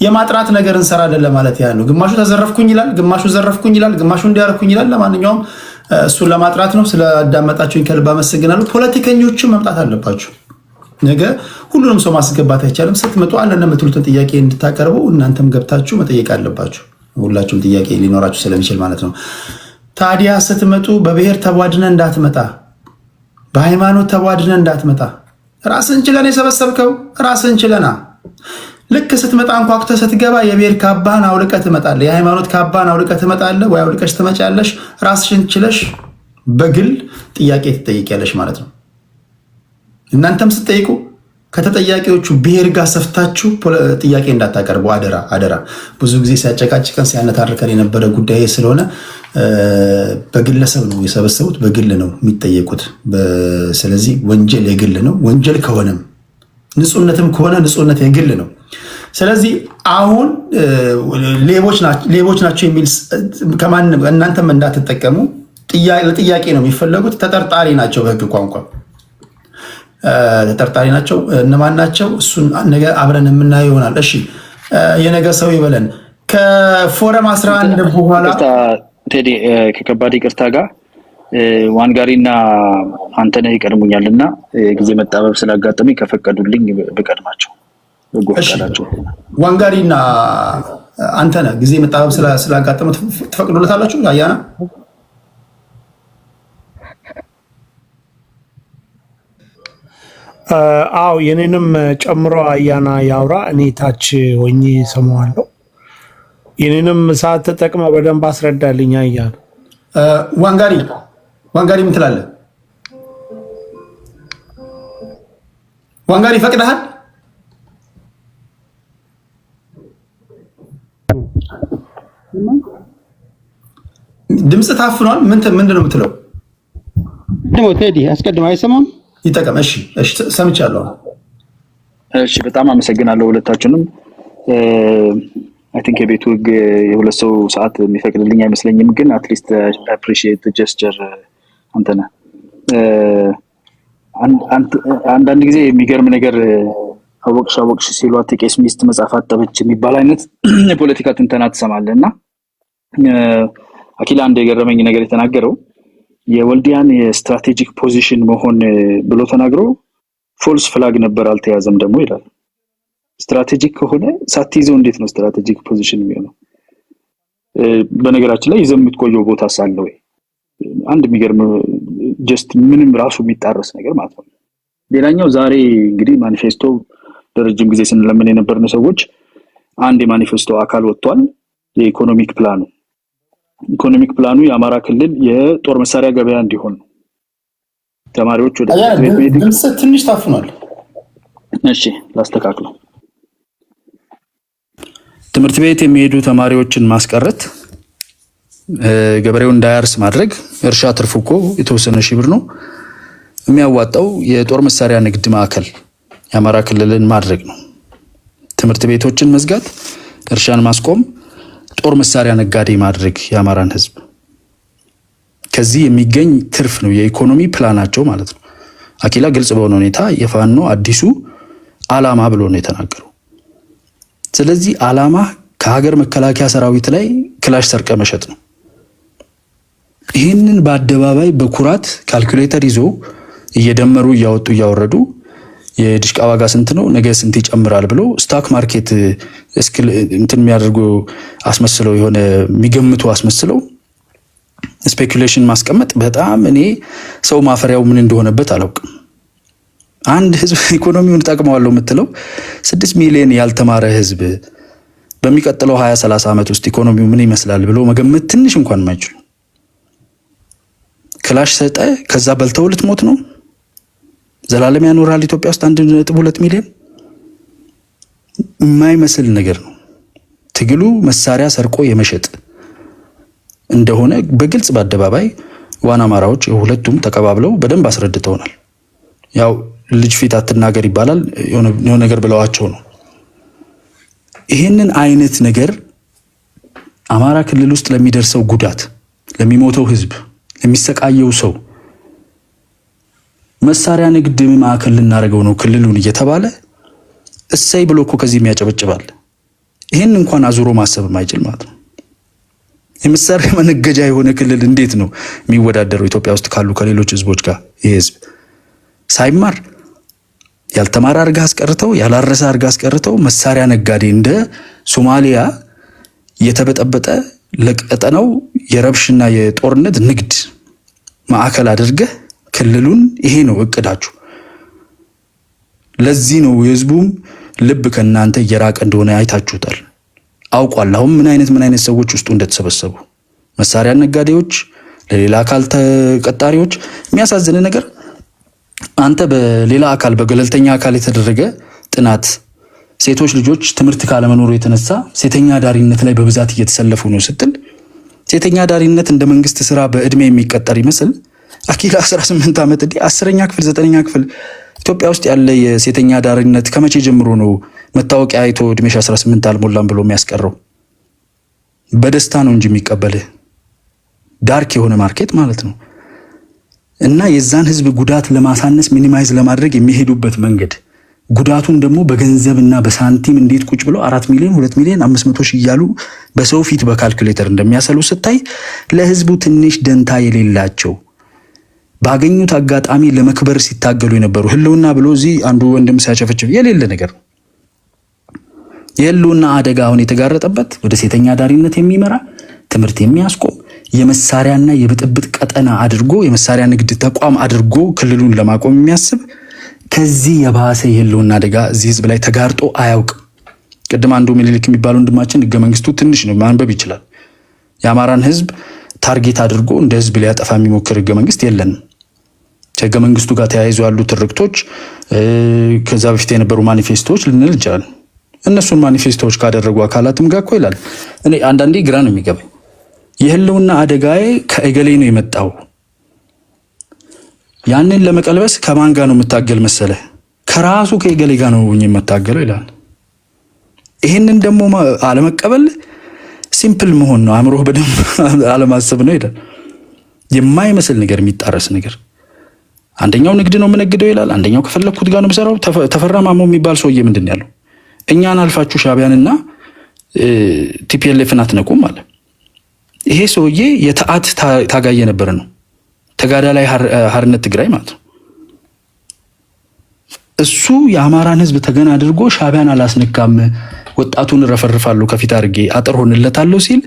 Speaker 1: የማጥራት ነገር እንሰራለን ለማለት ያህል ነው። ግማሹ ተዘረፍኩኝ ይላል፣ ግማሹ ዘረፍኩኝ ይላል፣ ግማሹ እንዲያረኩኝ ይላል። ለማንኛውም እሱን ለማጥራት ነው። ስለአዳመጣችሁኝ ከልብ አመሰግናለሁ። ፖለቲከኞችም መምጣት አለባችሁ። ነገ ሁሉንም ሰው ማስገባት አይቻልም። ስትመጡ አለን የምትሉትን ጥያቄ እንድታቀርቡ እናንተም ገብታችሁ መጠየቅ አለባችሁ። ሁላችሁም ጥያቄ ሊኖራችሁ ስለሚችል ማለት ነው። ታዲያ ስትመጡ በብሔር ተቧድነ እንዳትመጣ፣ በሃይማኖት ተቧድነ እንዳትመጣ። ራስን ችለን የሰበሰብከው ራስን ችለና ልክ ስትመጣ እንኳኩተህ ስትገባ የብሔር ካባህን አውልቀህ ትመጣለህ፣ የሃይማኖት ካባህን አውልቀህ ትመጣለህ ወይ አውልቀሽ ትመጫለሽ። ራስሽን ችለሽ በግል ጥያቄ ትጠይቂያለሽ ማለት ነው። እናንተም ስትጠይቁ ከተጠያቂዎቹ ብሔር ጋር ሰፍታችሁ ጥያቄ እንዳታቀርቡ አደራ አደራ። ብዙ ጊዜ ሲያጨቃጭቀን ሲያነታርከን የነበረ ጉዳይ ስለሆነ በግለሰብ ነው የሰበሰቡት፣ በግል ነው የሚጠየቁት። ስለዚህ ወንጀል የግል ነው። ወንጀል ከሆነም ንጹህነትም ከሆነ ንጹህነት የግል ነው። ስለዚህ አሁን ሌቦች ናቸው የሚል ከማንም እናንተም እንዳትጠቀሙ። ለጥያቄ ነው የሚፈለጉት። ተጠርጣሪ ናቸው በህግ ቋንቋ ተጠርጣሪ ናቸው። እነማን ናቸው? እሱን ነገ አብረን የምናየው ይሆናል። እሺ የነገ ሰው ይበለን። ከፎረም 11 በኋላ
Speaker 4: ቴዲ ከከባድ ይቅርታ ጋር ዋንጋሪና አንተነህ ይቀድሙኛል እና ጊዜ መጣበብ ስላጋጠመኝ ከፈቀዱልኝ ብቀድማቸው በጎ ፈቃዳቸው።
Speaker 1: ዋንጋሪና አንተነህ ጊዜ መጣበብ ስላጋጠመ ትፈቅዱለታላችሁ? አያና
Speaker 5: አው የኔንም ጨምሮ አያና ያውራ፣ እኔ ታች ሆኜ ሰማዋለሁ። የኔንም ሰዓት ተጠቅመ በደንብ አስረዳልኝ አያና። ዋንጋሪ ምን ትላለህ? ዋንጋሪ ፈቅደሃል? ድምጽ ታፍኗል። ምንድን ነው የምትለው?
Speaker 6: ቴዲ አስቀድሞ አይሰማም?
Speaker 1: ይጠቀም። እሺ ሰምቻለሁ።
Speaker 4: እሺ በጣም አመሰግናለሁ ሁለታችሁንም። አይ ቲንክ የቤቱ ህግ የሁለት ሰው ሰዓት የሚፈቅድልኝ አይመስለኝም፣ ግን አትሊስት አፕሪሺየት ጀስቸር አንተነህ። አንዳንድ ጊዜ የሚገርም ነገር አወቅሽ ሲሏት የቄስ ሚስት መጽሐፍ አጠበች የሚባል አይነት የፖለቲካ ትንተና ትሰማለህ። እና አኪላ አንድ የገረመኝ ነገር የተናገረው የወልዲያን የስትራቴጂክ ፖዚሽን መሆን ብሎ ተናግሮ ፎልስ ፍላግ ነበር አልተያዘም ደግሞ ይላል። ስትራቴጂክ ከሆነ ሳትይዘው እንዴት ነው ስትራቴጂክ ፖዚሽን የሚሆነው? በነገራችን ላይ ይዘው የምትቆየው ቦታ ሳለ ወይ አንድ የሚገርም ጀስት ምንም ራሱ የሚጣረስ ነገር ማለት ነው። ሌላኛው ዛሬ እንግዲህ ማኒፌስቶ ለረጅም ጊዜ ስንለምን የነበርነው ሰዎች አንድ የማኒፌስቶ አካል ወጥቷል። የኢኮኖሚክ ፕላኑ የአማራ ክልል የጦር መሳሪያ ገበያ እንዲሆን ነው። ተማሪዎች ወደ
Speaker 1: ትንሽ ታፍኗል።
Speaker 4: እሺ ላስተካክለው። ትምህርት ቤት የሚሄዱ ተማሪዎችን ማስቀረት፣ ገበሬው እንዳያርስ ማድረግ። እርሻ ትርፉ እኮ የተወሰነ ሺህ ብር ነው የሚያዋጣው። የጦር መሳሪያ ንግድ ማዕከል የአማራ ክልልን ማድረግ ነው። ትምህርት ቤቶችን መዝጋት፣ እርሻን ማስቆም፣ ጦር መሳሪያ ነጋዴ ማድረግ የአማራን ህዝብ። ከዚህ የሚገኝ ትርፍ ነው የኢኮኖሚ ፕላናቸው ማለት ነው። አኪላ ግልጽ በሆነ ሁኔታ የፋኖ አዲሱ አላማ ብሎ ነው የተናገረው። ስለዚህ አላማ ከሀገር መከላከያ ሰራዊት ላይ ክላሽ ሰርቀ መሸጥ ነው። ይህንን በአደባባይ በኩራት ካልኩሌተር ይዞ እየደመሩ እያወጡ እያወረዱ የድሽቃ ዋጋ ስንት ነው ነገ ስንት ይጨምራል ብሎ ስታክ ማርኬት እንትን የሚያደርጉ አስመስለው የሆነ የሚገምቱ አስመስለው ስፔኩሌሽን ማስቀመጥ በጣም እኔ ሰው ማፈሪያው ምን እንደሆነበት አላውቅም። አንድ ህዝብ ኢኮኖሚውን ጠቅመዋለሁ የምትለው 6 ሚሊዮን ያልተማረ ህዝብ በሚቀጥለው 20-30 ዓመት ውስጥ ኢኮኖሚው ምን ይመስላል ብሎ መገመት ትንሽ እንኳን ማይችሉ ክላሽ ሰጠ። ከዛ በልተው ልትሞት ነው። ዘላለም ያኖራል ኢትዮጵያ ውስጥ 1.2 ሚሊዮን የማይመስል ነገር ነው። ትግሉ መሳሪያ ሰርቆ የመሸጥ እንደሆነ በግልጽ በአደባባይ ዋና አማራዎች ሁለቱም ተቀባብለው በደንብ አስረድተውናል። ያው ልጅ ፊት አትናገር ይባላል የሆነ ነገር ብለዋቸው ነው። ይሄንን አይነት ነገር አማራ ክልል ውስጥ ለሚደርሰው ጉዳት፣ ለሚሞተው ህዝብ፣ ለሚሰቃየው ሰው መሳሪያ ንግድ ማዕከል ልናደርገው ነው ክልሉን እየተባለ እሰይ ብሎ እኮ ከዚህ የሚያጨበጭባል። ይሄን እንኳን አዙሮ ማሰብ የማይችል ማለት ነው። የመሳሪያ መነገጃ የሆነ ክልል እንዴት ነው የሚወዳደረው ኢትዮጵያ ውስጥ ካሉ ከሌሎች ህዝቦች ጋር? ይሄ ህዝብ ሳይማር ያልተማረ አርጋ አስቀርተው ያላረሰ አርጋ አስቀርተው መሳሪያ ነጋዴ እንደ ሶማሊያ የተበጠበጠ ለቀጠናው የረብሽና የጦርነት ንግድ ማዕከል አድርገህ ክልሉን ይሄ ነው እቅዳችሁ። ለዚህ ነው የህዝቡም ልብ ከናንተ እየራቀ እንደሆነ አይታችሁታል። አውቋል አሁን ምን አይነት ሰዎች ውስጡ እንደተሰበሰቡ መሳሪያ ነጋዴዎች፣ ለሌላ አካል ተቀጣሪዎች። የሚያሳዝን ነገር አንተ በሌላ አካል በገለልተኛ አካል የተደረገ ጥናት ሴቶች ልጆች ትምህርት ካለመኖሩ የተነሳ ሴተኛ ዳሪነት ላይ በብዛት እየተሰለፉ ነው ስትል ሴተኛ ዳሪነት እንደ መንግስት ስራ በእድሜ የሚቀጠር ይመስል አኪላ 18 ዓመት እንዴ 10ኛ ክፍል 9ኛ ክፍል ኢትዮጵያ ውስጥ ያለ የሴተኛ ዳሪነት ከመቼ ጀምሮ ነው መታወቂያ አይቶ እድሜሽ 18 አልሞላም ብሎ የሚያስቀረው? በደስታ ነው እንጂ የሚቀበልህ ዳርክ የሆነ ማርኬት ማለት ነው። እና የዛን ህዝብ ጉዳት ለማሳነስ ሚኒማይዝ ለማድረግ የሚሄዱበት መንገድ ጉዳቱን ደግሞ በገንዘብና በሳንቲም እንዴት ቁጭ ብለው 4 ሚሊዮን 2 ሚሊዮን 500 ሺህ እያሉ በሰው ፊት በካልኩሌተር እንደሚያሰሉ ስታይ ለህዝቡ ትንሽ ደንታ የሌላቸው ባገኙት አጋጣሚ ለመክበር ሲታገሉ የነበሩ ህልውና ብሎ እዚህ አንዱ ወንድም ሲያጨፈጭፍ የሌለ ነገር ነው። የህልውና አደጋ አሁን የተጋረጠበት ወደ ሴተኛ ዳሪነት የሚመራ ትምህርት የሚያስቆም የመሳሪያና የብጥብጥ ቀጠና አድርጎ የመሳሪያ ንግድ ተቋም አድርጎ ክልሉን ለማቆም የሚያስብ ከዚህ የባሰ የህልውና አደጋ እዚህ ህዝብ ላይ ተጋርጦ አያውቅም። ቅድም አንዱ ምኒልክ የሚባለው ወንድማችን ህገ መንግስቱ ትንሽ ነው ማንበብ ይችላል። የአማራን ህዝብ ታርጌት አድርጎ እንደ ህዝብ ሊያጠፋ የሚሞክር ህገ መንግስት የለንም። ከህገ መንግስቱ ጋር ተያይዞ ያሉ ትርክቶች ከዛ በፊት የነበሩ ማኒፌስቶዎች ልንል ይችላል። እነሱን ማኒፌስቶዎች ካደረጉ አካላትም ጋር እኮ ይላል። እኔ አንዳንዴ ግራ ነው የሚገባኝ። የህልውና አደጋዬ ከእገሌ ነው የመጣው ያንን ለመቀልበስ ከማን ጋር ነው የምታገል መሰለ? ከራሱ ከእገሌ ጋር ነው የምታገለው ይላል። ይሄንን ደግሞ አለመቀበል ሲምፕል መሆን ነው፣ አእምሮህ በደንብ አለማሰብ ነው ይላል። የማይመስል ነገር የሚጣረስ ነገር አንደኛው ንግድ ነው የምነግደው ይላል፣ አንደኛው ከፈለኩት ጋር ነው የምሰራው። ተፈራ ማሞ የሚባል ሰውዬ ምንድን ያለው እኛን አልፋችሁ ሻቢያንና ቲፒኤልኤፍን አትነቁም አለ። ይሄ ሰውዬ የተአት ታጋይ የነበረ ነው፣ ተጋዳላይ ሓርነት ትግራይ ማለት ነው። እሱ የአማራን ህዝብ ተገን አድርጎ ሻቢያን አላስነካም ወጣቱን ረፈርፋለሁ ከፊት አድርጌ አጥር ሆንለታለሁ ሲል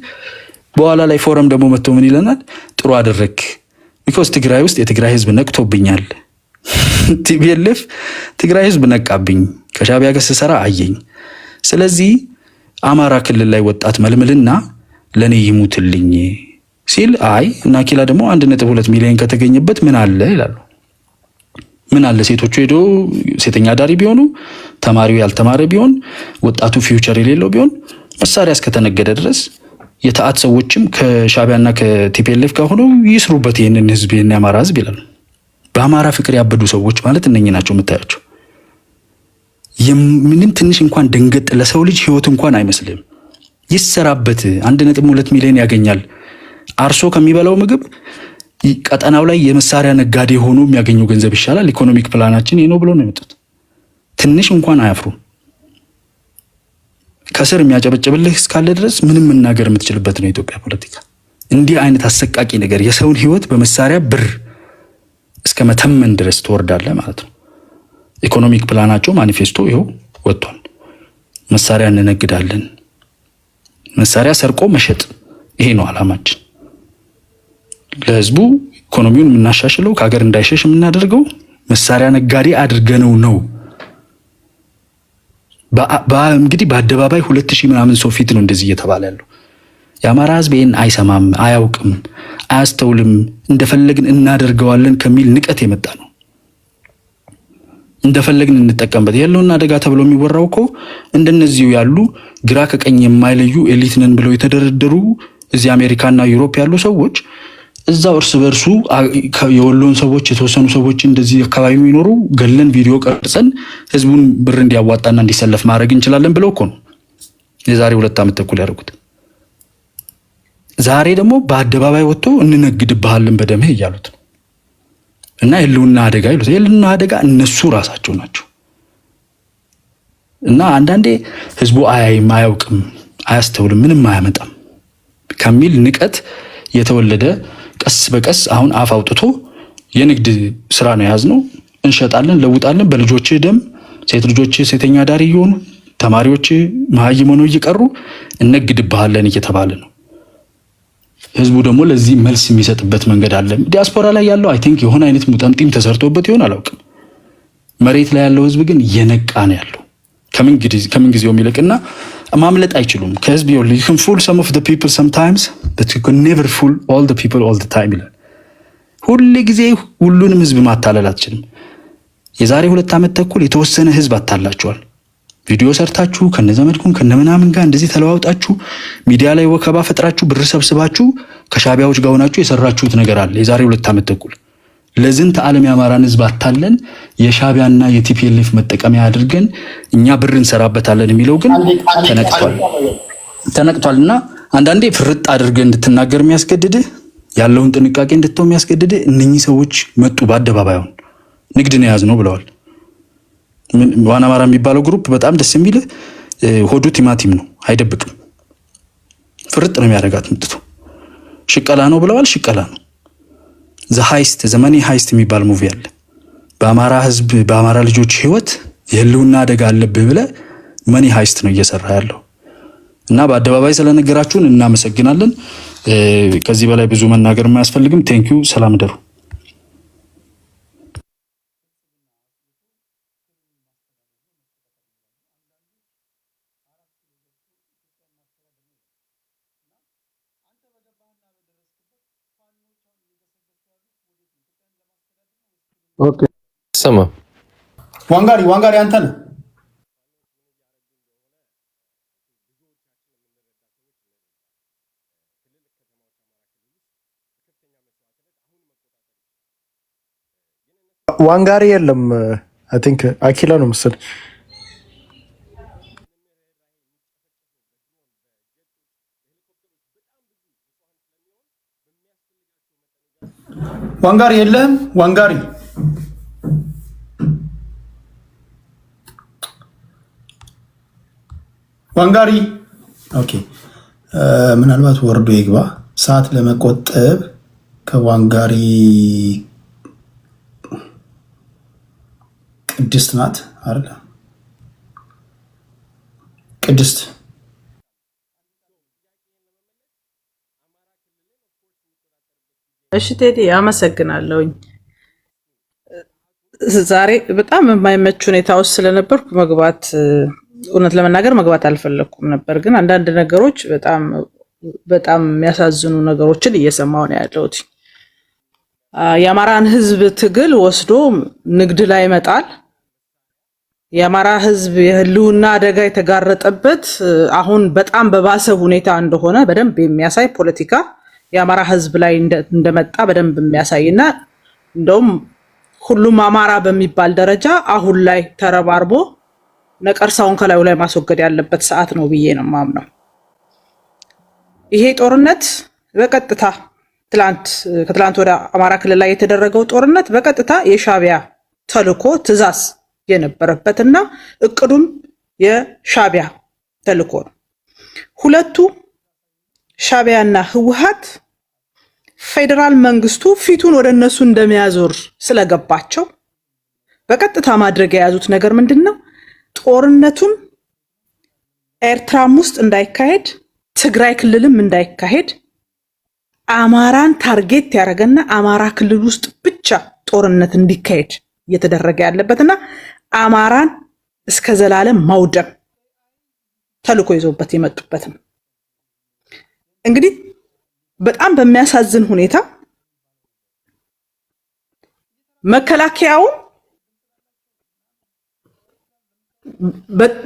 Speaker 4: በኋላ ላይ ፎረም ደግሞ መጥቶ ምን ይለናል? ጥሩ አደረክ ቢኮዝ ትግራይ ውስጥ የትግራይ ህዝብ ነቅቶብኛል። ቲፒኤልኤፍ ትግራይ ህዝብ ነቃብኝ፣ ከሻቢያ ጋር ስሰራ አየኝ። ስለዚህ አማራ ክልል ላይ ወጣት መልምልና ለኔ ይሙትልኝ ሲል አይ እና ኪላ ደግሞ 1.2 ሚሊዮን ከተገኘበት ምን አለ ይላሉ። ምን አለ ሴቶቹ ሄዶ ሴተኛ ዳሪ ቢሆኑ፣ ተማሪው ያልተማረ ቢሆን፣ ወጣቱ ፊውቸር የሌለው ቢሆን፣ መሳሪያ እስከተነገደ ድረስ የተአት ሰዎችም ከሻቢያና ከቲፒኤልኤፍ ጋር ሆነው ይስሩበት ይሄንን ህዝብ የአማራ ህዝብ ይላሉ። በአማራ ፍቅር ያበዱ ሰዎች ማለት እነኚህ ናቸው የምታያቸው። ምንም ትንሽ እንኳን ደንገጥ ለሰው ልጅ ህይወት እንኳን አይመስልም። ይሰራበት 1.2 ሚሊዮን ያገኛል። አርሶ ከሚበላው ምግብ ቀጠናው ላይ የመሳሪያ ነጋዴ ሆኖ የሚያገኘው ገንዘብ ይሻላል። ኢኮኖሚክ ፕላናችን ይሄ ነው ብሎ ነው የመጡት። ትንሽ እንኳን አያፍሩም። ከስር የሚያጨበጭብልህ እስካለ ድረስ ምንም መናገር የምትችልበት ነው የኢትዮጵያ ፖለቲካ። እንዲህ አይነት አሰቃቂ ነገር የሰውን ህይወት በመሳሪያ ብር እስከ መተመን ድረስ ትወርዳለህ ማለት ነው። ኢኮኖሚክ ፕላናቸው ማኒፌስቶ ይኸው ወጥቷል። መሳሪያ እንነግዳለን፣ መሳሪያ ሰርቆ መሸጥ፣ ይሄ ነው አላማችን። ለህዝቡ ኢኮኖሚውን የምናሻሽለው ከሀገር እንዳይሸሽ የምናደርገው መሳሪያ ነጋዴ አድርገነው ነው። እንግዲህ በአደባባይ 2000 ምናምን ሰው ፊት ነው እንደዚህ እየተባለ ያለው። የአማራ ህዝብ ይህን አይሰማም፣ አያውቅም፣ አያስተውልም። እንደፈለግን እናደርገዋለን ከሚል ንቀት የመጣ ነው። እንደፈለግን እንጠቀምበት የለውና አደጋ ተብሎ የሚወራው እኮ እንደነዚሁ ያሉ ግራ ከቀኝ የማይለዩ ኤሊት ነን ብለው የተደረደሩ እዚህ አሜሪካና ዩሮፕ ያሉ ሰዎች እዛው እርስ በርሱ የወሎን ሰዎች የተወሰኑ ሰዎች እንደዚህ አካባቢ የሚኖሩ ገለን ቪዲዮ ቀርጸን ህዝቡን ብር እንዲያዋጣና እንዲሰለፍ ማድረግ እንችላለን ብለው እኮ ነው የዛሬ 2 ዓመት ተኩል ያደረጉት። ዛሬ ደግሞ በአደባባይ ወጥቶ እንነግድብሃለን በደምህ እያሉት ነው። እና የህልውና አደጋ ይሉት። የህልውና አደጋ እነሱ ራሳቸው ናቸው። እና አንዳንዴ ህዝቡ አያይም፣ አያውቅም፣ አያስተውልም፣ ምንም አያመጣም ከሚል ንቀት የተወለደ ቀስ በቀስ አሁን አፍ አውጥቶ የንግድ ስራ ነው የያዝነው። እንሸጣለን፣ ለውጣለን፣ በልጆች ደም ሴት ልጆች ሴተኛ ዳሪ እየሆኑ ተማሪዎች መሀይም ሆነው እየቀሩ እነግድብሃለን እየተባለ ነው። ህዝቡ ደግሞ ለዚህ መልስ የሚሰጥበት መንገድ አለ። ዲያስፖራ ላይ ያለው አይ ቲንክ የሆነ አይነት ሙጠምጢም ተሰርቶበት ይሆን አላውቅም። መሬት ላይ ያለው ህዝብ ግን የነቃ ነው ያለው ከምን ጊዜው የሚልቅና ማምለጥ አይችሉም ከህዝብ። you can fool some of the people sometimes but you can never fool all the people all the time ይላል። ሁሉ ጊዜ ሁሉንም ህዝብ ማታለል አትችልም። የዛሬ 2 ዓመት ተኩል የተወሰነ ህዝብ አታላችኋል። ቪዲዮ ሰርታችሁ ከነዘመድኩም ከነምናምን ጋር እንደዚህ ተለዋውጣችሁ ሚዲያ ላይ ወከባ ፈጥራችሁ ብር ሰብስባችሁ ከሻቢያዎች ጋር ሆናችሁ የሰራችሁት ነገር አለ። የዛሬ 2 ዓመት ተኩል ለዝንተ ዓለም የአማራን ህዝብ አታለን የሻቢያና የቲፒኤልኤፍ መጠቀሚያ አድርገን እኛ ብር እንሰራበታለን የሚለው ግን ተነቅቷልና አንዳንዴ ፍርጥ አድርገህ እንድትናገር የሚያስገድድህ ያለውን ጥንቃቄ እንድትተው የሚያስገድድህ እነኚህ ሰዎች መጡ በአደባባዩን ንግድ ነው ያዝነው ብለዋል። ዋና አማራ የሚባለው ግሩፕ በጣም ደስ የሚል ሆዱ ቲማቲም ነው፣ አይደብቅም። ፍርጥ ነው የሚያደርጋት ምጥቶ ሽቀላ ነው ብለዋል። ሽቀላ ነው። ዘመኔ ሃይስት የሚባል ሙቪ አለ። በአማራ ህዝብ በአማራ ልጆች ህይወት የህልውና አደጋ አለብህ ብለህ መኒ ሃይስት ነው እየሰራ ያለው እና በአደባባይ ስለነገራችሁን እናመሰግናለን። ከዚህ በላይ ብዙ መናገር የማያስፈልግም። ቴንኪዩ። ሰላም ደሩ።
Speaker 2: ኦኬ ሰማ
Speaker 1: ዋንጋሪ አንተ ነህ።
Speaker 7: ዋንጋሪ የለም። አይ ቲንክ አኪላ ነው መሰለኝ።
Speaker 1: ዋንጋሪ የለም። ዋንጋሪ ኦኬ። ምናልባት ወርዶ ይግባ። ሰዓት ለመቆጠብ ከዋንጋሪ ቅድስት ናት አይደል? ቅድስት
Speaker 8: እሺ ቴዲ አመሰግናለሁኝ። ዛሬ በጣም የማይመች ሁኔታ ውስጥ ስለነበርኩ እውነት ለመናገር መግባት አልፈለኩም ነበር፣ ግን አንዳንድ ነገሮች በጣም የሚያሳዝኑ ነገሮችን እየሰማሁ ነው ያለሁት። የአማራን ህዝብ ትግል ወስዶ ንግድ ላይ መጣል፣ የአማራ ህዝብ የህልውና አደጋ የተጋረጠበት አሁን በጣም በባሰ ሁኔታ እንደሆነ በደንብ የሚያሳይ ፖለቲካ የአማራ ህዝብ ላይ እንደመጣ በደንብ የሚያሳይና እንደውም ሁሉም አማራ በሚባል ደረጃ አሁን ላይ ተረባርቦ ነቀርሳውን ከላዩ ላይ ማስወገድ ያለበት ሰዓት ነው ብዬ ነው የማምነው። ይሄ ጦርነት በቀጥታ ከትላንት ወደ አማራ ክልል ላይ የተደረገው ጦርነት በቀጥታ የሻቢያ ተልኮ ትዕዛዝ የነበረበትና እቅዱም የሻቢያ ተልኮ ነው። ሁለቱ ሻቢያና ህወሓት ፌደራል መንግስቱ ፊቱን ወደ እነሱ እንደሚያዞር ስለገባቸው በቀጥታ ማድረግ የያዙት ነገር ምንድነው? ጦርነቱን ኤርትራም ውስጥ እንዳይካሄድ ትግራይ ክልልም እንዳይካሄድ አማራን ታርጌት ያደረገና አማራ ክልል ውስጥ ብቻ ጦርነት እንዲካሄድ እየተደረገ ያለበትና አማራን እስከ ዘላለም ማውደም ተልኮ ይዞበት የመጡበት ነው። እንግዲህ በጣም በሚያሳዝን ሁኔታ መከላከያው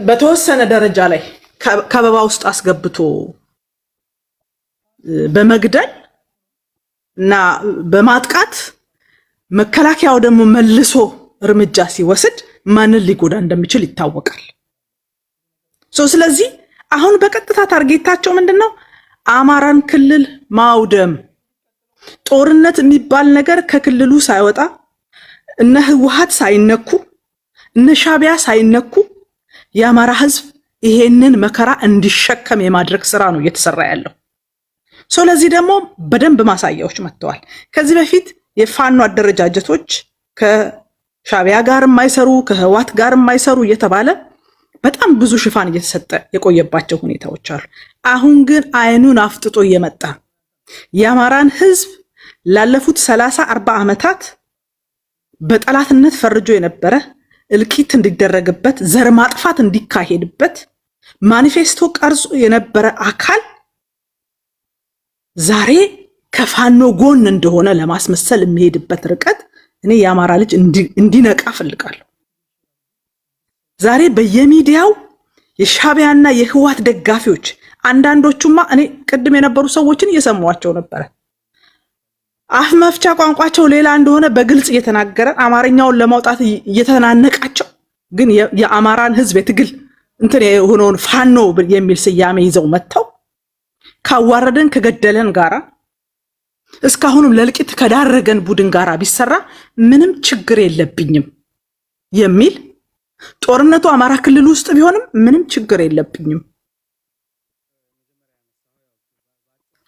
Speaker 8: በተወሰነ ደረጃ ላይ ከበባ ውስጥ አስገብቶ በመግደል እና በማጥቃት መከላከያው ደግሞ መልሶ እርምጃ ሲወስድ ማንን ሊጎዳ እንደሚችል ይታወቃል። ስለዚህ አሁን በቀጥታ ታርጌታቸው ምንድነው? አማራን ክልል ማውደም። ጦርነት የሚባል ነገር ከክልሉ ሳይወጣ እነ ህወሓት ሳይነኩ እነ ሻቢያ ሳይነኩ የአማራ ህዝብ ይሄንን መከራ እንዲሸከም የማድረግ ስራ ነው እየተሰራ ያለው። ለዚህ ደግሞ በደንብ ማሳያዎች መጥተዋል። ከዚህ በፊት የፋኖ አደረጃጀቶች ከሻቢያ ጋር የማይሰሩ ከህወሓት ጋር የማይሰሩ እየተባለ በጣም ብዙ ሽፋን እየተሰጠ የቆየባቸው ሁኔታዎች አሉ። አሁን ግን አይኑን አፍጥጦ እየመጣ የአማራን ህዝብ ላለፉት 30-40 ዓመታት በጠላትነት ፈርጆ የነበረ እልቂት እንዲደረግበት ዘር ማጥፋት እንዲካሄድበት ማኒፌስቶ ቀርጾ የነበረ አካል ዛሬ ከፋኖ ጎን እንደሆነ ለማስመሰል የሚሄድበት ርቀት እኔ የአማራ ልጅ እንዲነቃ ፈልጋለሁ። ዛሬ በየሚዲያው የሻቢያና የህዋት ደጋፊዎች አንዳንዶቹማ እኔ ቅድም የነበሩ ሰዎችን እየሰማዋቸው ነበር። አፍ መፍቻ ቋንቋቸው ሌላ እንደሆነ በግልጽ እየተናገረ አማርኛውን ለማውጣት እየተናነቃቸው ግን የአማራን ህዝብ የትግል እንትን የሆነውን ፋኖ የሚል ስያሜ ይዘው መጥተው ካዋረደን ከገደለን ጋራ እስካሁንም ለልቂት ከዳረገን ቡድን ጋራ ቢሰራ ምንም ችግር የለብኝም የሚል ጦርነቱ አማራ ክልል ውስጥ ቢሆንም ምንም ችግር የለብኝም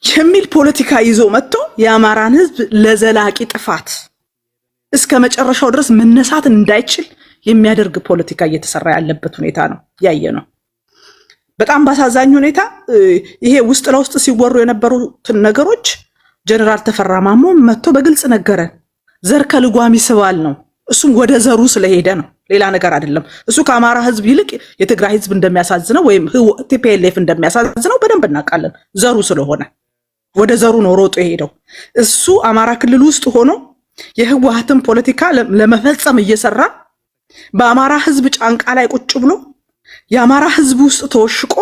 Speaker 8: የሚል ፖለቲካ ይዞ መጥቶ የአማራን ህዝብ ለዘላቂ ጥፋት እስከ መጨረሻው ድረስ መነሳት እንዳይችል የሚያደርግ ፖለቲካ እየተሰራ ያለበት ሁኔታ ነው ያየነው። በጣም ባሳዛኝ ሁኔታ ይሄ ውስጥ ለውስጥ ሲወሩ የነበሩትን ነገሮች ጀነራል ተፈራ ማሞ መጥቶ በግልጽ ነገረን። ዘር ከልጓም ይስባል ነው። እሱም ወደ ዘሩ ስለሄደ ነው፣ ሌላ ነገር አይደለም። እሱ ከአማራ ህዝብ ይልቅ የትግራይ ህዝብ እንደሚያሳዝነው ወይም ቲፒኤልኤፍ እንደሚያሳዝነው በደንብ እናውቃለን። ዘሩ ስለሆነ ወደ ዘሩ ነው ሮጦ የሄደው። እሱ አማራ ክልል ውስጥ ሆኖ የህወሓትን ፖለቲካ ለመፈጸም እየሰራ በአማራ ህዝብ ጫንቃ ላይ ቁጭ ብሎ የአማራ ህዝብ ውስጥ ተወሽቆ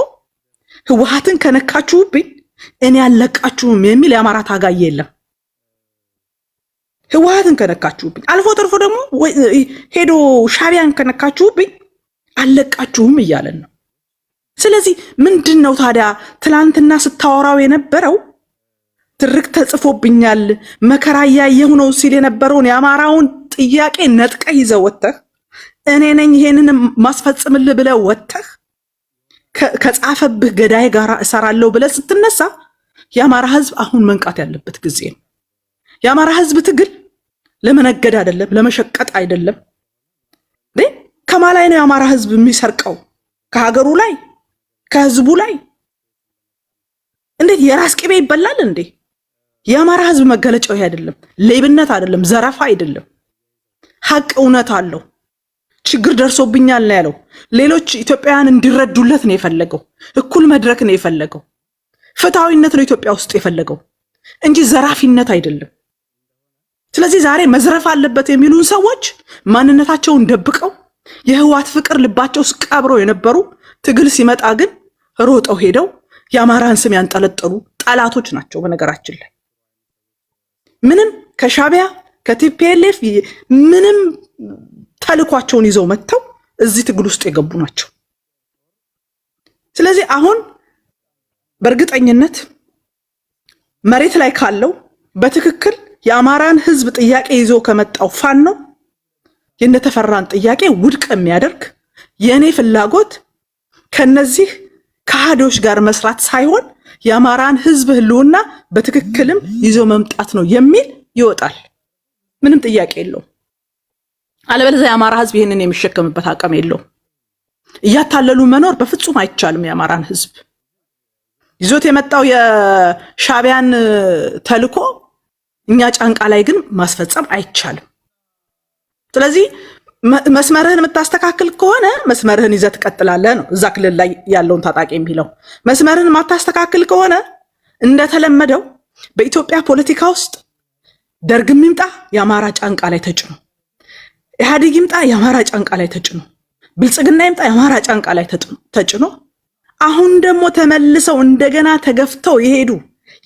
Speaker 8: ህወሓትን ከነካችሁብኝ እኔ አለቃችሁም የሚል የአማራ ታጋይ የለም። ህወሓትን ከነካችሁብኝ አልፎ ተርፎ ደግሞ ሄዶ ሻቢያን ከነካችሁብኝ አለቃችሁም እያለን ነው። ስለዚህ ምንድነው ታዲያ ትላንትና ስታወራው የነበረው ትርክ ተጽፎብኛል መከራ ያየሁ ነው ሲል የነበረውን የአማራውን ጥያቄ ነጥቀ ይዘው ወጥተህ እኔ ነኝ ይሄንን ማስፈጽምልህ ብለህ ወጥተህ ከጻፈብህ ገዳይ ጋር እሰራለሁ ብለህ ስትነሳ የአማራ ህዝብ አሁን መንቃት ያለበት ጊዜ ነው። የአማራ ህዝብ ትግል ለመነገድ አይደለም፣ ለመሸቀጥ አይደለም። ከማላይ ነው የአማራ ህዝብ የሚሰርቀው? ከሀገሩ ላይ ከህዝቡ ላይ እንዴት የራስ ቅቤ ይበላል እንዴ? የአማራ ህዝብ መገለጫው ይሄ አይደለም። ሌብነት አይደለም፣ ዘረፋ አይደለም። ሀቅ እውነት አለው። ችግር ደርሶብኛል ነው ያለው። ሌሎች ኢትዮጵያውያን እንዲረዱለት ነው የፈለገው። እኩል መድረክ ነው የፈለገው። ፍትሃዊነት ነው ኢትዮጵያ ውስጥ የፈለገው እንጂ ዘራፊነት አይደለም። ስለዚህ ዛሬ መዝረፍ አለበት የሚሉን ሰዎች ማንነታቸውን ደብቀው የህወሓት ፍቅር ልባቸው ውስጥ ቀብረው የነበሩ ትግል ሲመጣ ግን ሮጠው ሄደው የአማራን ስም ያንጠለጠሉ ጠላቶች ናቸው። በነገራችን ላይ ምንም ከሻቢያ ከቲፒኤልኤፍ ምንም ተልኳቸውን ይዘው መጥተው እዚህ ትግል ውስጥ የገቡ ናቸው። ስለዚህ አሁን በእርግጠኝነት መሬት ላይ ካለው በትክክል የአማራን ህዝብ ጥያቄ ይዞ ከመጣው ፋኖ የነተፈራን ጥያቄ ውድቅ የሚያደርግ የኔ ፍላጎት ከነዚህ ከሃዲዎች ጋር መስራት ሳይሆን የአማራን ህዝብ ህልውና በትክክልም ይዞ መምጣት ነው የሚል ይወጣል። ምንም ጥያቄ የለውም። አለበለዚያ የአማራ ህዝብ ይሄንን የሚሸከምበት አቅም የለውም። እያታለሉ መኖር በፍጹም አይቻልም። የአማራን ህዝብ ይዞት የመጣው የሻቢያን ተልኮ እኛ ጫንቃ ላይ ግን ማስፈጸም አይቻልም። ስለዚህ መስመርህን የምታስተካክል ከሆነ መስመርህን ይዘህ ትቀጥላለህ ነው እዛ ክልል ላይ ያለውን ታጣቂ የሚለው። መስመርህን ማታስተካክል ከሆነ እንደተለመደው በኢትዮጵያ ፖለቲካ ውስጥ ደርግም ይምጣ የአማራ ጫንቃ ላይ ተጭኖ፣ ኢህአዴግ ይምጣ የአማራ ጫንቃ ላይ ተጭኖ፣ ብልጽግና ይምጣ የአማራ ጫንቃ ላይ ተጭኖ፣ አሁን ደግሞ ተመልሰው እንደገና ተገፍተው የሄዱ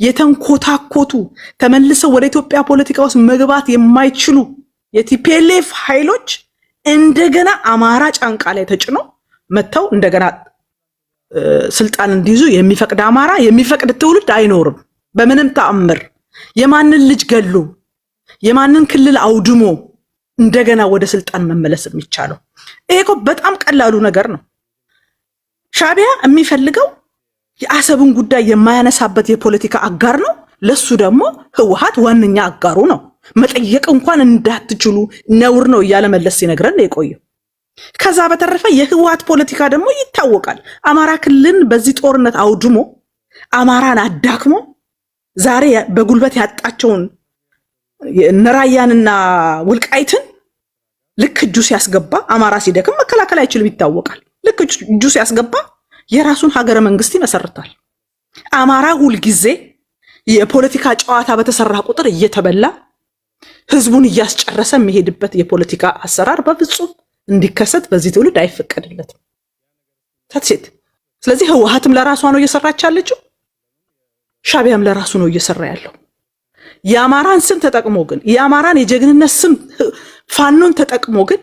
Speaker 8: የተንኮታኮቱ ተመልሰው ወደ ኢትዮጵያ ፖለቲካ ውስጥ መግባት የማይችሉ የቲፒኤልኤፍ ኃይሎች እንደገና አማራ ጫንቃ ላይ ተጭኖ መጥተው እንደገና ስልጣን እንዲይዙ የሚፈቅድ አማራ የሚፈቅድ ትውልድ አይኖርም በምንም ተአምር። የማንን ልጅ ገሎ የማንን ክልል አውድሞ እንደገና ወደ ስልጣን መመለስ የሚቻለው? ይሄ እኮ በጣም ቀላሉ ነገር ነው። ሻቢያ የሚፈልገው የአሰብን ጉዳይ የማያነሳበት የፖለቲካ አጋር ነው። ለሱ ደግሞ ህወሓት ዋነኛ አጋሩ ነው። መጠየቅ እንኳን እንዳትችሉ ነውር ነው እያለ መለስ ሲነግረን ነው የቆየው። ከዛ በተረፈ የህወሓት ፖለቲካ ደግሞ ይታወቃል። አማራ ክልልን በዚህ ጦርነት አውድሞ አማራን አዳክሞ ዛሬ በጉልበት ያጣቸውን ነራያንና ውልቃይትን ልክ እጁ ሲያስገባ አማራ ሲደክም መከላከል አይችልም ይታወቃል። ልክ እጁ ሲያስገባ የራሱን ሀገረ መንግስት ይመሰርታል። አማራ ሁል ጊዜ የፖለቲካ ጨዋታ በተሰራ ቁጥር እየተበላ ህዝቡን እያስጨረሰ የሚሄድበት የፖለቲካ አሰራር በፍጹም እንዲከሰት በዚህ ትውልድ አይፈቀድለትም። ታትሴት። ስለዚህ ህወሓትም ለራሷ ነው እየሰራች ያለችው፣ ሻዕቢያም ለራሱ ነው እየሰራ ያለው። የአማራን ስም ተጠቅሞ ግን የአማራን የጀግንነት ስም ፋኖን ተጠቅሞ ግን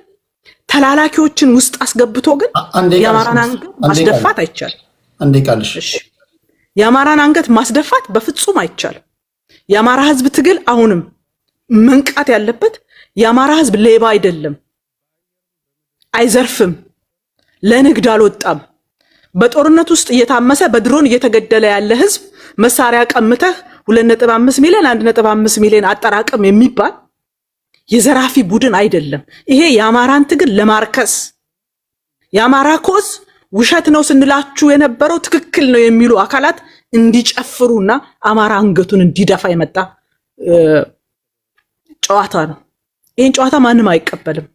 Speaker 8: ተላላኪዎችን ውስጥ አስገብቶ ግን የአማራን አንገት ማስደፋት አይቻልም።
Speaker 1: አንዴ ቃልሽ
Speaker 8: የአማራን አንገት ማስደፋት በፍጹም አይቻልም። የአማራ ህዝብ ትግል አሁንም መንቃት ያለበት የአማራ ህዝብ ሌባ አይደለም፣ አይዘርፍም፣ ለንግድ አልወጣም። በጦርነት ውስጥ እየታመሰ በድሮን እየተገደለ ያለ ህዝብ መሳሪያ ቀምተህ 2.5 ሚሊዮን 1.5 ሚሊዮን አጠራቅም የሚባል የዘራፊ ቡድን አይደለም። ይሄ የአማራን ትግል ለማርከስ የአማራ ኮዝ ውሸት ነው ስንላችሁ የነበረው ትክክል ነው የሚሉ አካላት እንዲጨፍሩና አማራ አንገቱን እንዲደፋ የመጣ ጨዋታ ነው። ይሄን ጨዋታ ማንም አይቀበልም።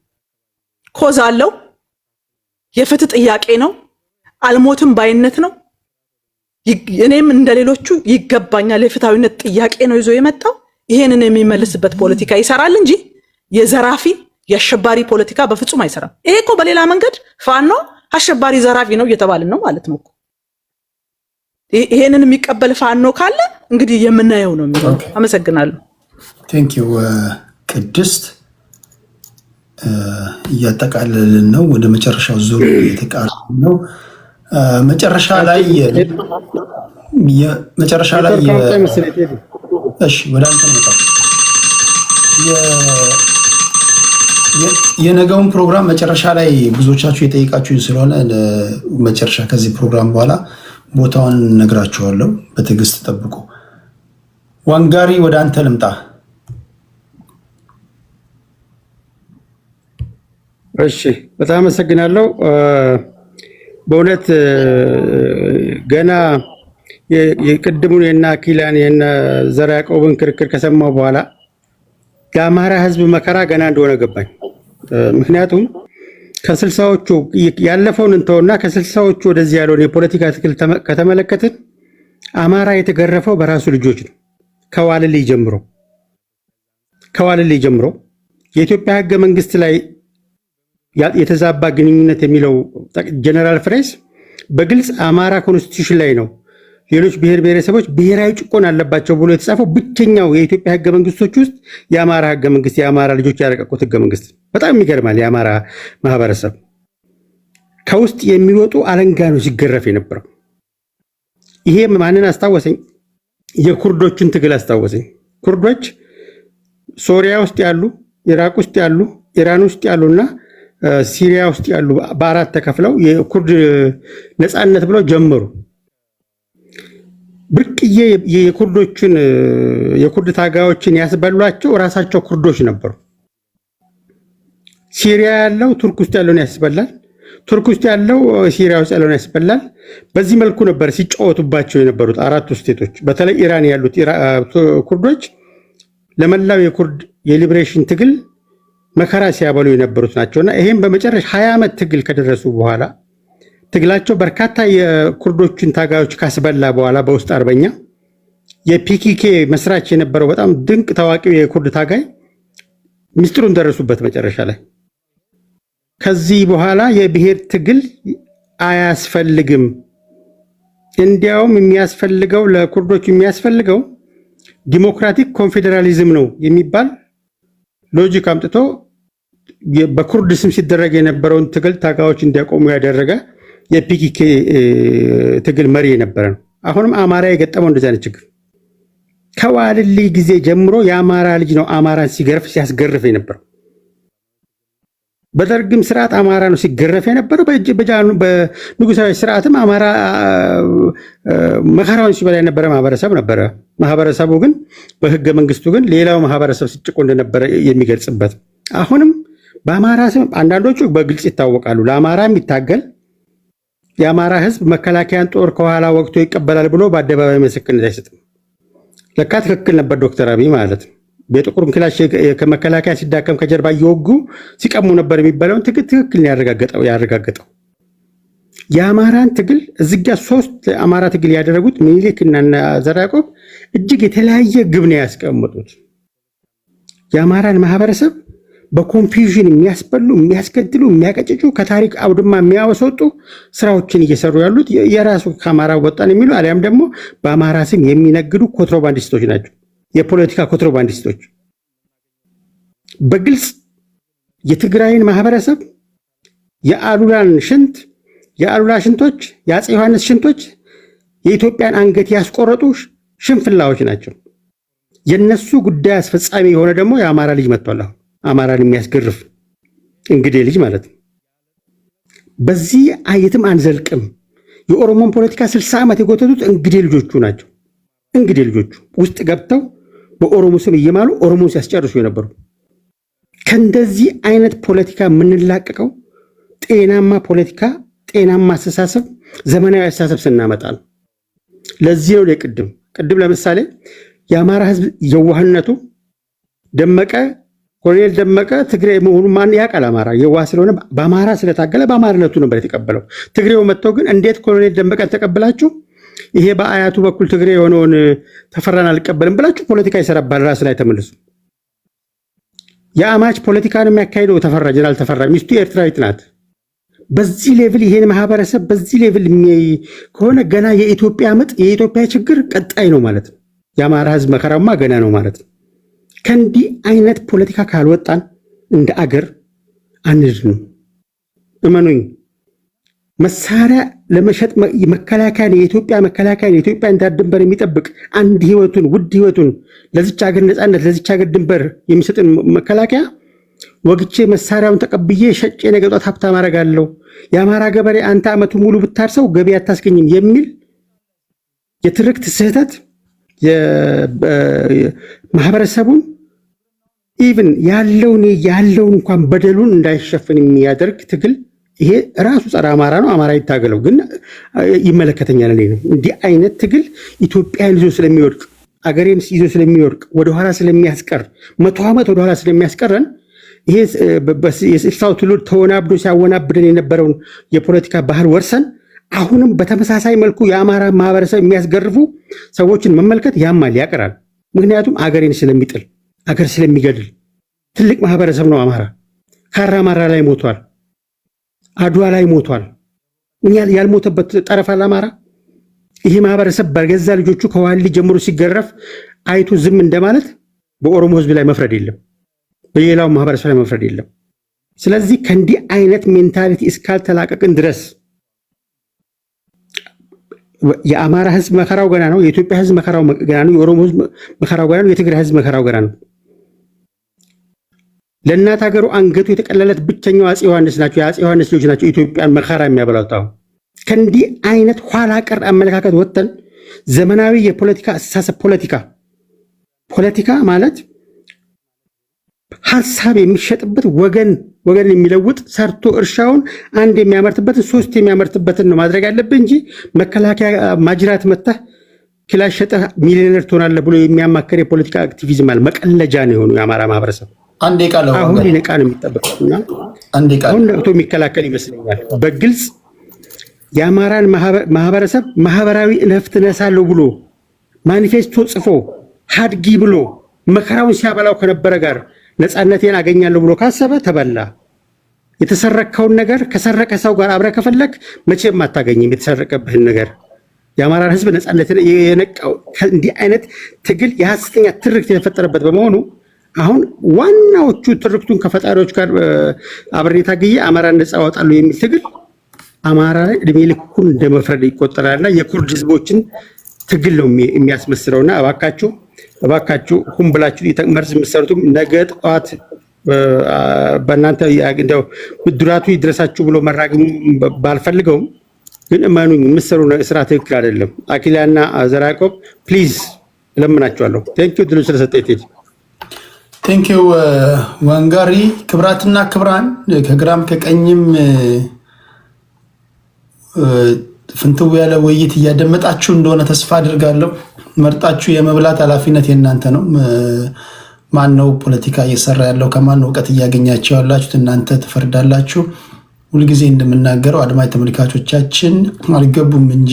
Speaker 8: ኮዝ አለው፣ የፍትህ ጥያቄ ነው፣ አልሞትም ባይነት ነው። እኔም እንደሌሎቹ ይገባኛል የፍትሃዊነት ጥያቄ ነው ይዞ የመጣው። ይሄንን የሚመልስበት ፖለቲካ ይሰራል እንጂ የዘራፊ የአሸባሪ ፖለቲካ በፍጹም አይሰራም። ይሄ እኮ በሌላ መንገድ ፋኖ አሸባሪ ዘራፊ ነው እየተባልን ነው ማለት ነው። ይሄንን የሚቀበል ፋኖ ካለ እንግዲህ የምናየው ነው የሚሆነው። አመሰግናለሁ።
Speaker 1: ቴንክ ዩ ቅድስት። እያጠቃለልን ነው፣ ወደ መጨረሻው ዙር እየተቃረብን ነው። መጨረሻ ላይ እሺ ወደ አንተ ነው። የነገውን ፕሮግራም መጨረሻ ላይ ብዙዎቻችሁ የጠይቃችሁኝ ስለሆነ መጨረሻ ከዚህ ፕሮግራም በኋላ ቦታውን ነግራችኋለሁ። በትዕግስት ጠብቁ። ዋንጋሪ ወደ አንተ ልምጣ።
Speaker 6: እሺ በጣም አመሰግናለሁ። በእውነት ገና የቅድሙን የና ኪላን የና ዘራ ያዕቆብን ክርክር ከሰማሁ በኋላ የአማራ ህዝብ መከራ ገና እንደሆነ ገባኝ። ምክንያቱም ከ60ዎቹ ያለፈውን እንተውና ከ60ዎቹ ወደዚህ ያለውን የፖለቲካ ትግል ከተመለከትን አማራ የተገረፈው በራሱ ልጆች ነው። ከዋልልይ ጀምሮ የኢትዮጵያ ህገ መንግስት ላይ የተዛባ ግንኙነት የሚለው ጀነራል ፍሬስ በግልጽ አማራ ኮንስቲቱሽን ላይ ነው ሌሎች ብሔር ብሔረሰቦች ብሔራዊ ጭቆና አለባቸው ብሎ የተጻፈው ብቸኛው የኢትዮጵያ ህገ መንግስቶች ውስጥ የአማራ ህገ መንግስት የአማራ ልጆች ያረቀቁት ህገ መንግስት በጣም ይገርማል። የአማራ ማህበረሰብ ከውስጥ የሚወጡ አለንጋ ነው ሲገረፍ የነበረው። ይሄ ማንን አስታወሰኝ? የኩርዶችን ትግል አስታወሰኝ። ኩርዶች ሶሪያ ውስጥ ያሉ፣ ኢራቅ ውስጥ ያሉ፣ ኢራን ውስጥ ያሉና ሲሪያ ውስጥ ያሉ በአራት ተከፍለው የኩርድ ነፃነት ብለው ጀመሩ። ብርቅዬ የኩርድ ታጋዮችን ያስበሏቸው ራሳቸው ኩርዶች ነበሩ። ሲሪያ ያለው ቱርክ ውስጥ ያለውን ያስበላል፣ ቱርክ ውስጥ ያለው ሲሪያ ውስጥ ያለውን ያስበላል። በዚህ መልኩ ነበር ሲጫወቱባቸው የነበሩት አራቱ ስቴቶች። በተለይ ኢራን ያሉት ኩርዶች ለመላው የኩርድ የሊብሬሽን ትግል መከራ ሲያበሉ የነበሩት ናቸውና ይሄም በመጨረሻ 20 ዓመት ትግል ከደረሱ በኋላ ትግላቸው በርካታ የኩርዶችን ታጋዮች ካስበላ በኋላ በውስጥ አርበኛ የፒኬኬ መስራች የነበረው በጣም ድንቅ ታዋቂው የኩርድ ታጋይ ሚስጥሩን ደረሱበት መጨረሻ ላይ። ከዚህ በኋላ የብሔር ትግል አያስፈልግም፣ እንዲያውም የሚያስፈልገው ለኩርዶች የሚያስፈልገው ዲሞክራቲክ ኮንፌዴራሊዝም ነው የሚባል ሎጂክ አምጥቶ በኩርድ ስም ሲደረግ የነበረውን ትግል ታጋዮች እንዲያቆሙ ያደረገ የፒኬኬ ትግል መሪ የነበረ ነው። አሁንም አማራ የገጠመው እንደዚህ አይነት ችግር ከዋልልይ ጊዜ ጀምሮ የአማራ ልጅ ነው አማራን ሲያስገርፍ የነበረው። በደርግም ስርዓት አማራ ነው ሲገረፍ የነበረው። በንጉሳዊ ስርዓትም አማራ መከራውን ሲበላ የነበረ ማህበረሰብ ነበረ። ማህበረሰቡ ግን በህገ መንግስቱ ግን ሌላው ማህበረሰብ ሲጭቆ እንደነበረ የሚገልጽበት። አሁንም በአማራ ስም አንዳንዶቹ በግልጽ ይታወቃሉ። ለአማራ የሚታገል የአማራ ህዝብ መከላከያን ጦር ከኋላ ወቅቶ ይቀበላል ብሎ በአደባባይ ምስክርነት አይሰጥም። ለካ ትክክል ነበር ዶክተር አብይ ማለት ነው። በጥቁር ክላሽ ከመከላከያ ሲዳከም ከጀርባ እየወጉ ሲቀሙ ነበር የሚባለውን ትክክል ያረጋገጠው የአማራን ትግል እዚጋ 3 አማራ ትግል ያደረጉት ምኒልክና ዘራ ያዕቆብ እጅግ የተለያየ ግብ ነው ያስቀመጡት። የአማራን ማህበረሰብ በኮንፊውዥን የሚያስበሉ የሚያስገድሉ የሚያቀጭጩ ከታሪክ አውድማ የሚያወሰጡ ስራዎችን እየሰሩ ያሉት የራሱ ከአማራ ወጣን የሚሉ አሊያም ደግሞ በአማራ ስም የሚነግዱ ኮንትሮባንዲስቶች ናቸው። የፖለቲካ ኮንትሮባንዲስቶች በግልጽ የትግራይን ማህበረሰብ የአሉላን ሽንት የአሉላ ሽንቶች የአፄ ዮሐንስ ሽንቶች የኢትዮጵያን አንገት ያስቆረጡ ሽንፍላዎች ናቸው። የነሱ ጉዳይ አስፈጻሚ የሆነ ደግሞ የአማራ ልጅ መጥቷል። አማራን የሚያስገርፍ እንግዲህ ልጅ ማለት ነው። በዚህ አየትም አንዘልቅም። የኦሮሞን ፖለቲካ 60 ዓመት የጎተቱት እንግዲህ ልጆቹ ናቸው። እንግዲህ ልጆቹ ውስጥ ገብተው በኦሮሞ ስም እየማሉ ኦሮሞን ሲያስጨርሱ የነበሩ። ከእንደዚህ አይነት ፖለቲካ የምንላቀቀው ጤናማ ፖለቲካ፣ ጤናማ አስተሳሰብ፣ ዘመናዊ አስተሳሰብ ስናመጣ ነው። ለዚህ ነው ቅድም ለምሳሌ የአማራ ህዝብ የዋህነቱ ደመቀ ኮሎኔል ደመቀ ትግሬ መሆኑ ማን ያውቃል? አማራ የዋህ ስለሆነ በአማራ ስለታገለ በአማራነቱ ነበር የተቀበለው። ትግሬው መጥተው ግን እንዴት ኮሎኔል ደመቀን ተቀበላችሁ? ይሄ በአያቱ በኩል ትግሬ የሆነውን ተፈራን አልቀበልም ብላችሁ ፖለቲካ ይሰራባል። ራስ ላይ ተመልሱ። የአማች ፖለቲካን የሚያካሂደው ተፈራ ጀነራል ተፈራ ሚስቱ ኤርትራዊት ናት። በዚህ ሌቭል ይሄን ማህበረሰብ በዚህ ሌቭል ከሆነ ገና የኢትዮጵያ ምጥ የኢትዮጵያ ችግር ቀጣይ ነው ማለት ነው። የአማራ ህዝብ መከራማ ገና ነው ማለት ነው። ከእንዲህ አይነት ፖለቲካ ካልወጣን እንደ አገር አንድንም። እመኑኝ፣ መሳሪያ ለመሸጥ መከላከያን የኢትዮጵያ መከላከያን የኢትዮጵያን ዳር ድንበር የሚጠብቅ አንድ ህይወቱን ውድ ህይወቱን ለዚች ሀገር ነፃነት ለዚች ሀገር ድንበር የሚሰጥን መከላከያ ወግቼ መሳሪያውን ተቀብዬ ሸጬ ነገ ጧት ሀብታም አደርጋለሁ፣ የአማራ ገበሬ አንተ ዓመቱ ሙሉ ብታርሰው ገቢ አታስገኝም የሚል የትርክት ስህተት ማህበረሰቡን ኢቭን ያለውን እንኳን በደሉን እንዳይሸፍን የሚያደርግ ትግል ይሄ ራሱ ጸረ አማራ ነው። አማራ ይታገለው ግን ይመለከተኛል። እኔ ነው እንዲህ አይነት ትግል ኢትዮጵያን ይዞ ስለሚወድቅ አገሬን ይዞ ስለሚወድቅ ወደኋላ ስለሚያስቀር 100 ዓመት ወደኋላ ስለሚያስቀረን ይሄ የስልሳው ትውልድ ተወናብዶ ሲያወናብደን የነበረውን የፖለቲካ ባህል ወርሰን አሁንም በተመሳሳይ መልኩ የአማራ ማህበረሰብ የሚያስገርፉ ሰዎችን መመልከት ያማል፣ ያቀራል። ምክንያቱም አገሬን ስለሚጥል አገር ስለሚገድል ትልቅ ማህበረሰብ ነው አማራ። ካራማራ ላይ ሞቷል፣ አድዋ ላይ ሞቷል። ያልሞተበት ጠረፍ አለ አማራ። ይሄ ማህበረሰብ በገዛ ልጆቹ ከዋሊ ጀምሮ ሲገረፍ አይቱ ዝም እንደማለት በኦሮሞ ህዝብ ላይ መፍረድ የለም፣ በሌላው ማህበረሰብ ላይ መፍረድ የለም። ስለዚህ ከእንዲህ አይነት ሜንታሊቲ እስካልተላቀቅን ድረስ የአማራ ህዝብ መከራው ገና ነው። የኢትዮጵያ ህዝብ መከራው ገና ነው። የኦሮሞ ህዝብ መከራው ገና ነው። የትግራይ ህዝብ መከራው ገና ነው። ለእናት ሀገሩ አንገቱ የተቀለለት ብቸኛው አፄ ዮሐንስ ናቸው። የአፄ ዮሐንስ ልጆች ናቸው ኢትዮጵያን መከራ የሚያበላው። ከእንዲህ አይነት ኋላ ቀር አመለካከት ወጥተን ዘመናዊ የፖለቲካ አስተሳሰብ ፖለቲካ ማለት ሀሳብ የሚሸጥበት ወገን የሚለውጥ ሰርቶ እርሻውን አንድ የሚያመርትበትን 3 የሚያመርትበትን ነው ማድረግ ያለብን እንጂ መከላከያ ማጅራት መተህ ክላሽ ሸጠህ ሚሊዮነር ትሆናለህ ብሎ የሚያማከር የፖለቲካ አክቲቪዝም አለ። መቀለጃ ነው የሆኑ የአማራ ማህበረሰብ አሁን ሊነቃ ነው የሚጠበቅና አሁን ነቅቶ የሚከላከል ይመስለኛል። በግልጽ የአማራን ማህበረሰብ ማህበራዊ እረፍት ነሳለሁ ብሎ ማኒፌስቶ ጽፎ ሀድጊ ብሎ መከራውን ሲያበላው ከነበረ ጋር ነፃነቴን አገኛለሁ ብሎ ካሰበ ተበላ። የተሰረከውን ነገር ከሰረቀ ሰው ጋር አብረ ከፈለክ መቼም አታገኝም የተሰረቀብህን ነገር። የአማራን ህዝብ ነፃነትን የነቃው እንዲህ አይነት ትግል የሐሰተኛ ትርክት የተፈጠረበት በመሆኑ አሁን ዋናዎቹ ትርክቱን ከፈጣሪዎች ጋር አብሬ ታግዬ አማራን ነፃ አወጣለሁ የሚል ትግል አማራ ላይ እድሜ ልኩን እንደመፍረድ ይቆጠራልና የኩርድ ህዝቦችን ትግል ነው የሚያስመስለውና እባካችሁ ሁን ብላችሁ መርዝ የምትሰሩትም ነገ ጠዋት በእናንተ እንደው ብድራቱ ይድረሳችሁ ብሎ መራግም ባልፈልገውም ግን እመኑኝ የምትሰሩ ስራ ትክክል አይደለም። አኪላና ዘራ ያዕቆብ ፕሊዝ እለምናችኋለሁ። ቴንኪው ድሉ ስለሰጠኝ ቴዲ
Speaker 1: ቴንኪው ወንጋሪ። ክብራትና ክብራን ከግራም ከቀኝም ፍንትው ያለ ውይይት እያደመጣችሁ እንደሆነ ተስፋ አድርጋለሁ። መርጣችሁ የመብላት ኃላፊነት የእናንተ ነው። ማን ነው ፖለቲካ እየሰራ ያለው ከማን ነው እውቀት እያገኛችሁ ያላችሁት እናንተ ትፈርዳላችሁ። ሁልጊዜ እንደምናገረው አድማጭ ተመልካቾቻችን አልገቡም እንጂ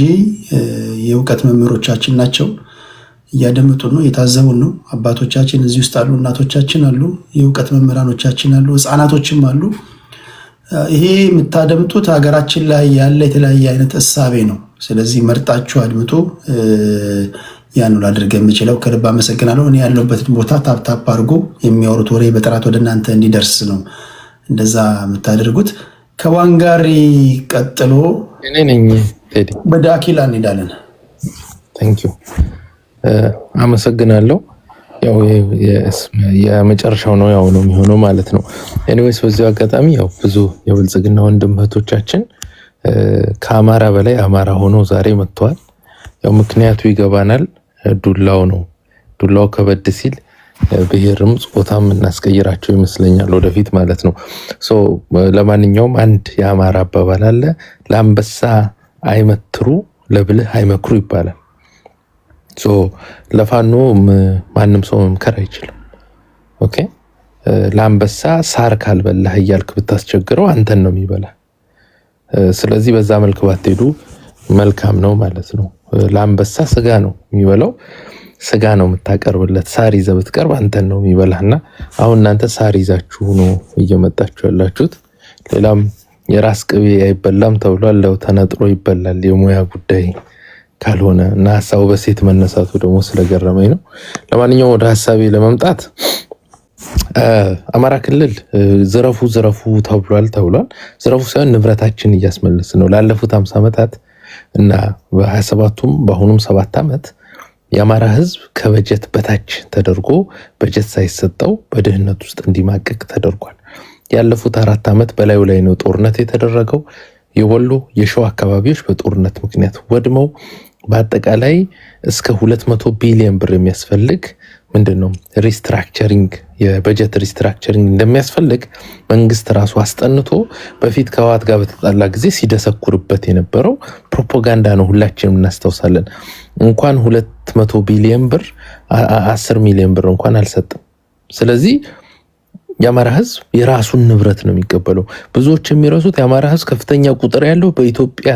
Speaker 1: የእውቀት መምህሮቻችን ናቸው። እያደመጡን ነው፣ የታዘቡን ነው። አባቶቻችን እዚህ ውስጥ አሉ፣ እናቶቻችን አሉ፣ የእውቀት መምህራኖቻችን አሉ፣ ህፃናቶችም አሉ። ይሄ የምታደምጡት ሀገራችን ላይ ያለ የተለያየ አይነት እሳቤ ነው። ስለዚህ መርጣችሁ አድምጡ። ያን ላድርግ የምችለው ከልብ አመሰግናለሁ። እኔ ያለሁበትን ቦታ ታፕታፕ አድርጎ የሚያወሩት ወሬ በጥራት ወደ እናንተ እንዲደርስ ነው እንደዛ የምታደርጉት። ከዋንጋሪ ቀጥሎ
Speaker 9: እኔ ነኝ ቴዲ።
Speaker 1: ወደ አኪላ እንሄዳለን።
Speaker 9: ታንክ ዩ አመሰግናለሁ። ያው የመጨረሻው ነው ያው ነው የሚሆነው ማለት ነው። ኤኒዌይስ በዚህ አጋጣሚ ያው ብዙ የብልጽግና ወንድም እህቶቻችን ከአማራ በላይ አማራ ሆኖ ዛሬ መጥተዋል። ያው ምክንያቱ ይገባናል። ዱላው ነው። ዱላው ከበድ ሲል ብሔርም ጾታም እናስቀይራቸው ይመስለኛል ወደፊት ማለት ነው። ሶ ለማንኛውም አንድ የአማራ አባባል አለ፣ ለአንበሳ አይመትሩ ለብልህ አይመክሩ ይባላል። ሶ ለፋኖ ማንም ሰው መምከር አይችልም። ኦኬ ለአንበሳ ሳር ካልበላህ እያልክ ብታስቸግረው አንተን ነው የሚበላ። ስለዚህ በዛ መልክ ባትሄዱ መልካም ነው ማለት ነው። ለአንበሳ ስጋ ነው የሚበላው፣ ስጋ ነው የምታቀርብለት። ሳር ይዘህ ብትቀርብ አንተን ነው የሚበላህና አሁን እናንተ ሳር ይዛችሁ ነው እየመጣችሁ ያላችሁት። ሌላም የራስ ቅቤ አይበላም ተብሏል፣ ለው ተነጥሮ ይበላል የሙያ ጉዳይ ካልሆነ እና ሐሳቡ በሴት መነሳቱ ደግሞ ስለገረመኝ ነው። ለማንኛውም ወደ ሐሳቤ ለመምጣት አማራ ክልል ዝረፉ ተብሏል። ዝረፉ ሳይሆን ንብረታችን እያስመለስ ነው። ላለፉት 50 ዓመታት እና በ27ቱም በአሁኑም 7 ዓመት የአማራ ህዝብ ከበጀት በታች ተደርጎ በጀት ሳይሰጠው በድህነት ውስጥ እንዲማቀቅ ተደርጓል። ያለፉት 4 ዓመት በላዩ ላይ ነው ጦርነት የተደረገው። የወሎ የሸዋ አካባቢዎች በጦርነት ምክንያት ወድመው በአጠቃላይ እስከ 200 ቢሊዮን ብር የሚያስፈልግ ምንድነው ሪስትራክቸሪንግ የበጀት ሪስትራክቸሪንግ እንደሚያስፈልግ መንግስት ራሱ አስጠንቶ በፊት ከዋት ጋር በተጣላ ጊዜ ሲደሰኩርበት የነበረው ፕሮፓጋንዳ ነው። ሁላችንም እናስታውሳለን። እንኳን 200 ቢሊዮን ብር 10 ሚሊዮን ብር እንኳን አልሰጠም። ስለዚህ የአማራ ህዝብ የራሱን ንብረት ነው የሚቀበለው። ብዙዎች የሚረሱት የአማራ ህዝብ ከፍተኛ ቁጥር ያለው በኢትዮጵያ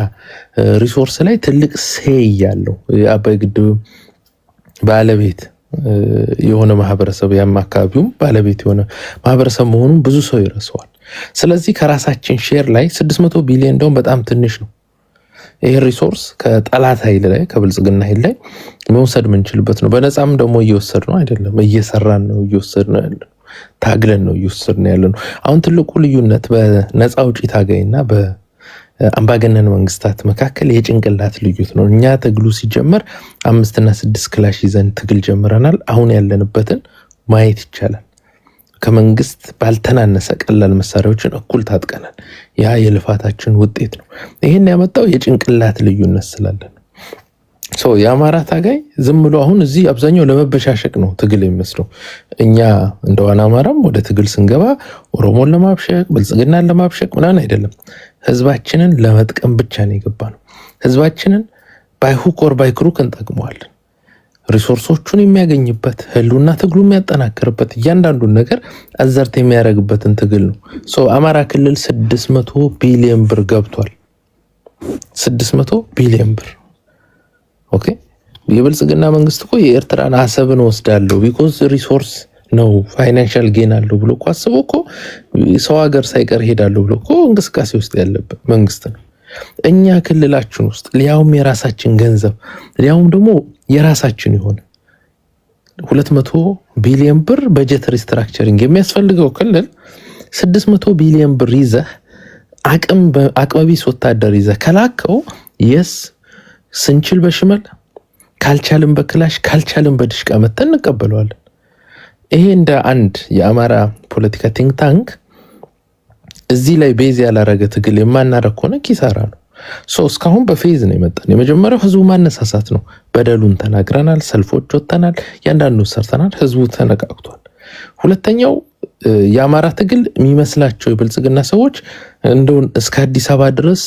Speaker 9: ሪሶርስ ላይ ትልቅ ሴይ ያለው የአባይ ግድብ ባለቤት የሆነ ማህበረሰብ ያም አካባቢውም ባለቤት የሆነ ማህበረሰብ መሆኑን ብዙ ሰው ይረሳዋል። ስለዚህ ከራሳችን ሼር ላይ 600 ቢሊዮን እንደውም በጣም ትንሽ ነው። ይሄ ሪሶርስ ከጠላት ኃይል ላይ ከብልጽግና ኃይል ላይ መውሰድ ምንችልበት ነው። በነፃም ደግሞ እየወሰድ ነው አይደለም፣ እየሰራን ነው፣ እየወሰድ ነው ያለው፣ ታግለን ነው እየወሰድ ነው ያለው። አሁን ትልቁ ልዩነት በነፃ አውጪ ታጋይና በአምባገነን መንግስታት መካከል የጭንቅላት ልዩነት ነው። እኛ ትግሉ ሲጀመር 5 እና 6 ክላሽ ይዘን ትግል ጀምረናል። አሁን ያለንበትን ማየት ይቻላል። ከመንግስት ባልተናነሰ ቀላል መሳሪያዎችን እኩል ታጥቀናል። ያ የልፋታችን ውጤት ነው። ይሄን ያመጣው የጭንቅላት ልዩነት ስላለ ነው። የአማራ ታጋይ ዝም ብሎ አሁን እዚህ አብዛኛው ለመበሻሸቅ ነው ትግል የሚመስለው። እኛ እንደዋና አማራም ወደ ትግል ስንገባ ኦሮሞን ለማብሸቅ ብልጽግናን ለማብሸቅ ምናምን አይደለም። ህዝባችንን ለመጥቀም ብቻ ነው የገባ ነው። ህዝባችንን ባይሁክ ኦር ባይክሩክ እንጠቅመዋለን። ሪሶርሶቹን የሚያገኝበት ህሉና ትግሉ የሚያጠናክርበት እያንዳንዱን ነገር አዘርት የሚያደርግበትን ትግል ነው። አማራ ክልል 600 ቢሊዮን ብር ገብቷል። 600 ቢሊዮን ብር ኦኬ። የብልጽግና መንግስት እኮ የኤርትራን አሰብን ወስዳለሁ ቢኮዝ ሪሶርስ ነው ፋይናንሻል ጌን አለው ብሎ እኮ አስቦ እኮ ሰው ሀገር ሳይቀር ሄዳለሁ ብሎ እኮ እንቅስቃሴ ውስጥ ያለበት መንግስት ነው። እኛ ክልላችን ውስጥ ሊያውም የራሳችን ገንዘብ ሊያውም ደግሞ የራሳችን የሆነ 200 ቢሊዮን ብር በጀት ሪስትራክቸሪንግ የሚያስፈልገው ክልል 600 ቢሊዮን ብር ይዘህ አቅመቢስ ወታደር ይዘህ ከላከው የስ ስንችል በሽመል ካልቻልን በክላሽ ካልቻልን በድሽቃ መተን እንቀበለዋለን። ይሄ እንደ አንድ የአማራ ፖለቲካ ቲንክ ታንክ እዚህ ላይ ቤዝ ያላረገ ትግል የማናረግ ከሆነ ኪሳራ ነው። እስካሁን በፌዝ ነው የመጣን። የመጀመሪያው ህዝቡ ማነሳሳት ነው። በደሉን ተናግረናል፣ ሰልፎች ወጥተናል፣ ያንዳንዱ ሰርተናል፣ ህዝቡ ተነቃቅቷል። ሁለተኛው የአማራ ትግል የሚመስላቸው የብልጽግና ሰዎች እንደው እስከ አዲስ አበባ ድረስ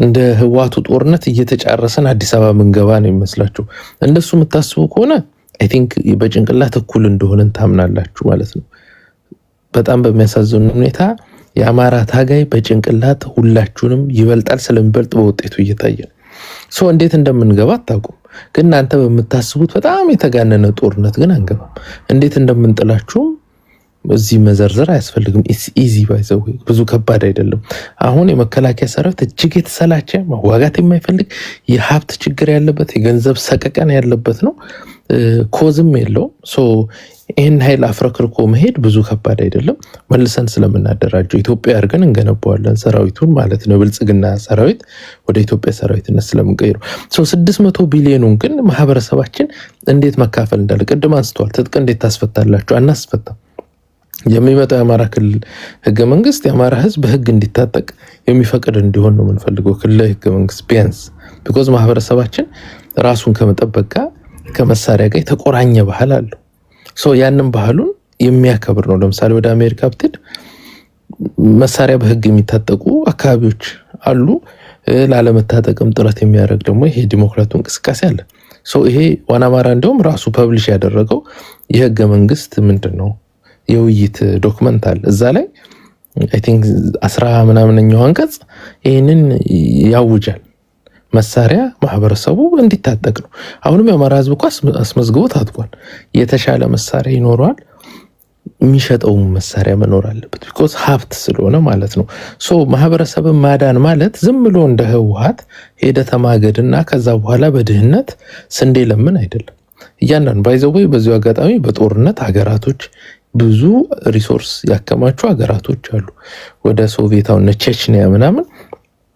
Speaker 9: እንደ ህዋቱ ጦርነት እየተጫረሰን አዲስ አበባ ምንገባ ነው የሚመስላቸው። እንደሱ የምታስቡ ከሆነ አይ ቲንክ በጭንቅላት እኩል እንደሆነን ታምናላችሁ ማለት ነው። በጣም በሚያሳዝን ሁኔታ የአማራ ታጋይ በጭንቅላት ሁላችሁንም ይበልጣል። ስለሚበልጥ በውጤቱ እየታየ ነው። እንዴት እንደምንገባ አታውቁም። ግን እናንተ በምታስቡት በጣም የተጋነነ ጦርነት ግን አንገባም። እንዴት እንደምንጥላችሁም እዚህ መዘርዘር አያስፈልግም። ኢትስ ኢዚ ባይ ዘ ዌይ ብዙ ከባድ አይደለም። አሁን የመከላከያ ሰራዊት እጅግ የተሰላቸ መዋጋት የማይፈልግ የሀብት ችግር ያለበት የገንዘብ ሰቀቀን ያለበት ነው። ኮዝም የለውም። ይህን ኃይል አፍረክርኮ መሄድ ብዙ ከባድ አይደለም። መልሰን ስለምናደራጀው ኢትዮጵያ አድርገን እንገነባዋለን ሰራዊቱን ማለት ነው። ብልጽግና ሰራዊት ወደ ኢትዮጵያ ሰራዊትነት ስለምንቀይሩ 600 ቢሊዮኑን ግን ማህበረሰባችን እንዴት መካፈል እንዳለ ቅድም አንስተዋል። ትጥቅ እንዴት ታስፈታላችሁ? አናስፈታም። የሚመጣው የአማራ ክልል ህገ መንግስት የአማራ ህዝብ በህግ እንዲታጠቅ የሚፈቅድ እንዲሆን ነው የምንፈልገው። ክልል ህገ መንግስት ቢያንስ ቢኮዝ ማህበረሰባችን ራሱን ከመጠበቅ ጋር ከመሳሪያ ጋር የተቆራኘ ባህል አለው። ያንን ባህሉን የሚያከብር ነው። ለምሳሌ ወደ አሜሪካ ብትሄድ መሳሪያ በህግ የሚታጠቁ አካባቢዎች አሉ። ላለመታጠቅም ጥረት የሚያደርግ ደግሞ ይሄ ዲሞክራቱ እንቅስቃሴ አለ። ይሄ ዋና አማራ እንደውም ራሱ ፐብሊሽ ያደረገው የህገ መንግስት ምንድን ነው የውይይት ዶክመንት አለ። እዛ ላይ አይ ቲንክ 10 ምናምንኛው አንቀጽ ይህንን ያውጃል። መሳሪያ ማህበረሰቡ እንዲታጠቅ ነው። አሁንም የአማራ ህዝብ እኮ አስመዝግቦ ታጥቋል። የተሻለ መሳሪያ ይኖረዋል። የሚሸጠው መሳሪያ መኖር አለበት። ቢኮዝ ሀብት ስለሆነ ማለት ነው። ማህበረሰብን ማዳን ማለት ዝም ብሎ እንደ ህወሓት ሄደ ተማገድና ከዛ በኋላ በድህነት ስንዴ ለምን አይደለም። እያንዳንዱ ባይዘዌ በዚሁ አጋጣሚ በጦርነት ሀገራቶች ብዙ ሪሶርስ ያከማቹ ሀገራቶች አሉ። ወደ ሶቪየታውና ቼችኒያ ምናምን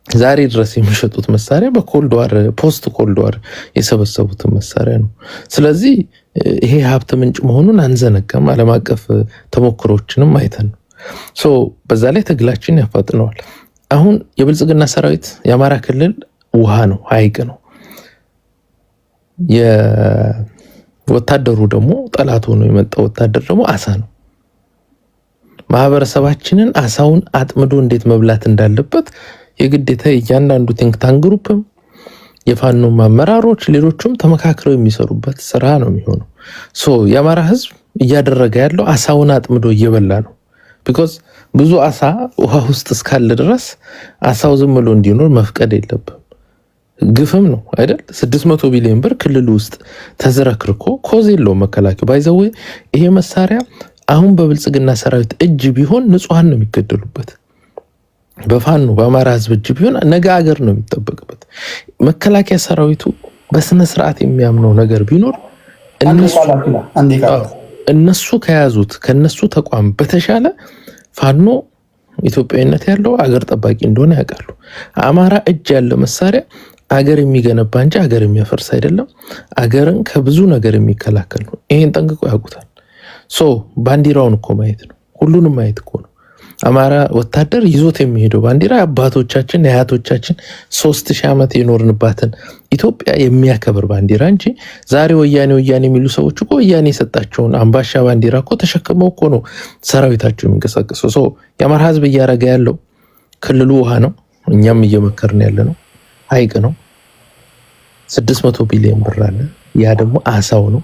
Speaker 9: ዛሬ ድረስ የሚሸጡት መሳሪያ በኮልድ ዋር ፖስት ኮልድ ዋር የሰበሰቡትን መሳሪያ ነው። ስለዚህ ይሄ ሀብት ምንጭ መሆኑን አንዘነጋም። ዓለም አቀፍ ተሞክሮችንም አይተን ነው። በዛ ላይ ትግላችን ያፋጥነዋል። አሁን የብልጽግና ሰራዊት የአማራ ክልል ውሃ ነው፣ ሀይቅ ነው። ወታደሩ ደግሞ ጠላት ሆኖ የመጣው ወታደር ደግሞ አሳ ነው። ማህበረሰባችንን አሳውን አጥምዶ እንዴት መብላት እንዳለበት የግዴታ እያንዳንዱ ቲንክ ታንክ ግሩፕም የፋኖ አመራሮች ሌሎችም ተመካክረው የሚሰሩበት ስራ ነው የሚሆነው። የአማራ ህዝብ እያደረገ ያለው አሳውን አጥምዶ እየበላ ነው። ቢኮዝ ብዙ አሳ ውሃ ውስጥ እስካለ ድረስ አሳው ዝም ብሎ እንዲኖር መፍቀድ የለብም። ግፍም ነው አይደል? 600 ቢሊዮን ብር ክልል ውስጥ ተዝረክርኮ ኮዝ የለውም መከላከያ ባይዘው። ይሄ መሳሪያ አሁን በብልጽግና ሰራዊት እጅ ቢሆን ንጹሃን ነው የሚገደሉበት። በፋኖ በአማራ ህዝብ እጅ ቢሆን ነገ አገር ነው የሚጠበቅበት። መከላከያ ሰራዊቱ በስነ ስርዓት የሚያምነው ነገር ቢኖር እነሱ ከያዙት ከነሱ ተቋም በተሻለ ፋኖ ኢትዮጵያዊነት ያለው አገር ጠባቂ እንደሆነ ያውቃሉ። አማራ እጅ ያለ መሳሪያ አገር የሚገነባ እንጂ አገር የሚያፈርስ አይደለም። አገርን ከብዙ ነገር የሚከላከል ነው። ይሄን ጠንቅቆ ያውቁታል። ባንዲራውን እኮ ማየት ነው፣ ሁሉንም ማየት እኮ ነው። አማራ ወታደር ይዞት የሚሄደው ባንዲራ አባቶቻችን የአያቶቻችን 3000 ዓመት የኖርንባትን ኢትዮጵያ የሚያከብር ባንዲራ እንጂ ዛሬ ወያኔ የሚሉ ሰዎች እኮ ወያኔ የሰጣቸውን አምባሻ ባንዲራ እኮ ተሸክመው እኮ ነው ሰራዊታቸው የሚንቀሳቀሰው። የአማራ ህዝብ እያደረገ ያለው ክልሉ ውሃ ነው፣ እኛም እየመከርን ያለ ነው። ሀይቅ ነው። 600 ቢሊዮን ብር አለ። ያ ደግሞ አሳው ነው።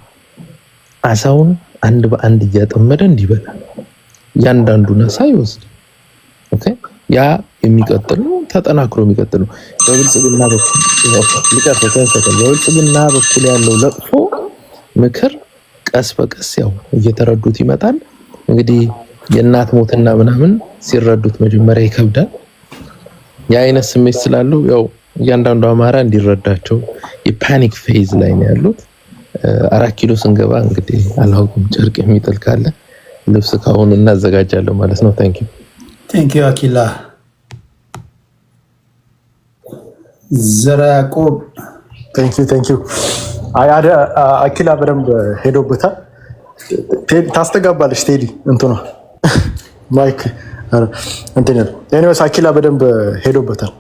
Speaker 9: አሳውን አንድ በአንድ እያጠመደ እንዲበላ ያንዳንዱን አሳ ይወስድ። ኦኬ፣ ያ የሚቀጥል ነው፣ ተጠናክሮ የሚቀጥል ነው። በብልጽግና በኩል ያለው ለቅሶ ምክር ቀስ በቀስ ያው እየተረዱት ይመጣል። እንግዲህ የእናት ሞትና ምናምን ሲረዱት መጀመሪያ ይከብዳል። የአይነት ስሜት ስላለው ያው እያንዳንዱ አማራ እንዲረዳቸው የፓኒክ ፌዝ ላይ ነው ያሉት። 4 ኪሎ ስንገባ እንግዲህ አላውቅም ጨርቅ የሚጥል ካለ ልብስ ካሁን እናዘጋጃለን ማለት ነው። ቴንክ ዩ
Speaker 1: አኪላ። ዘራ ያዕቆብ
Speaker 7: ቴንክ ዩ። አኪላ በደንብ ሄዶበታል። ታስተጋባለች ቴዲ እንትኗ ማይክ ኤኒዌይስ አኪላ በደንብ ሄዶበታል።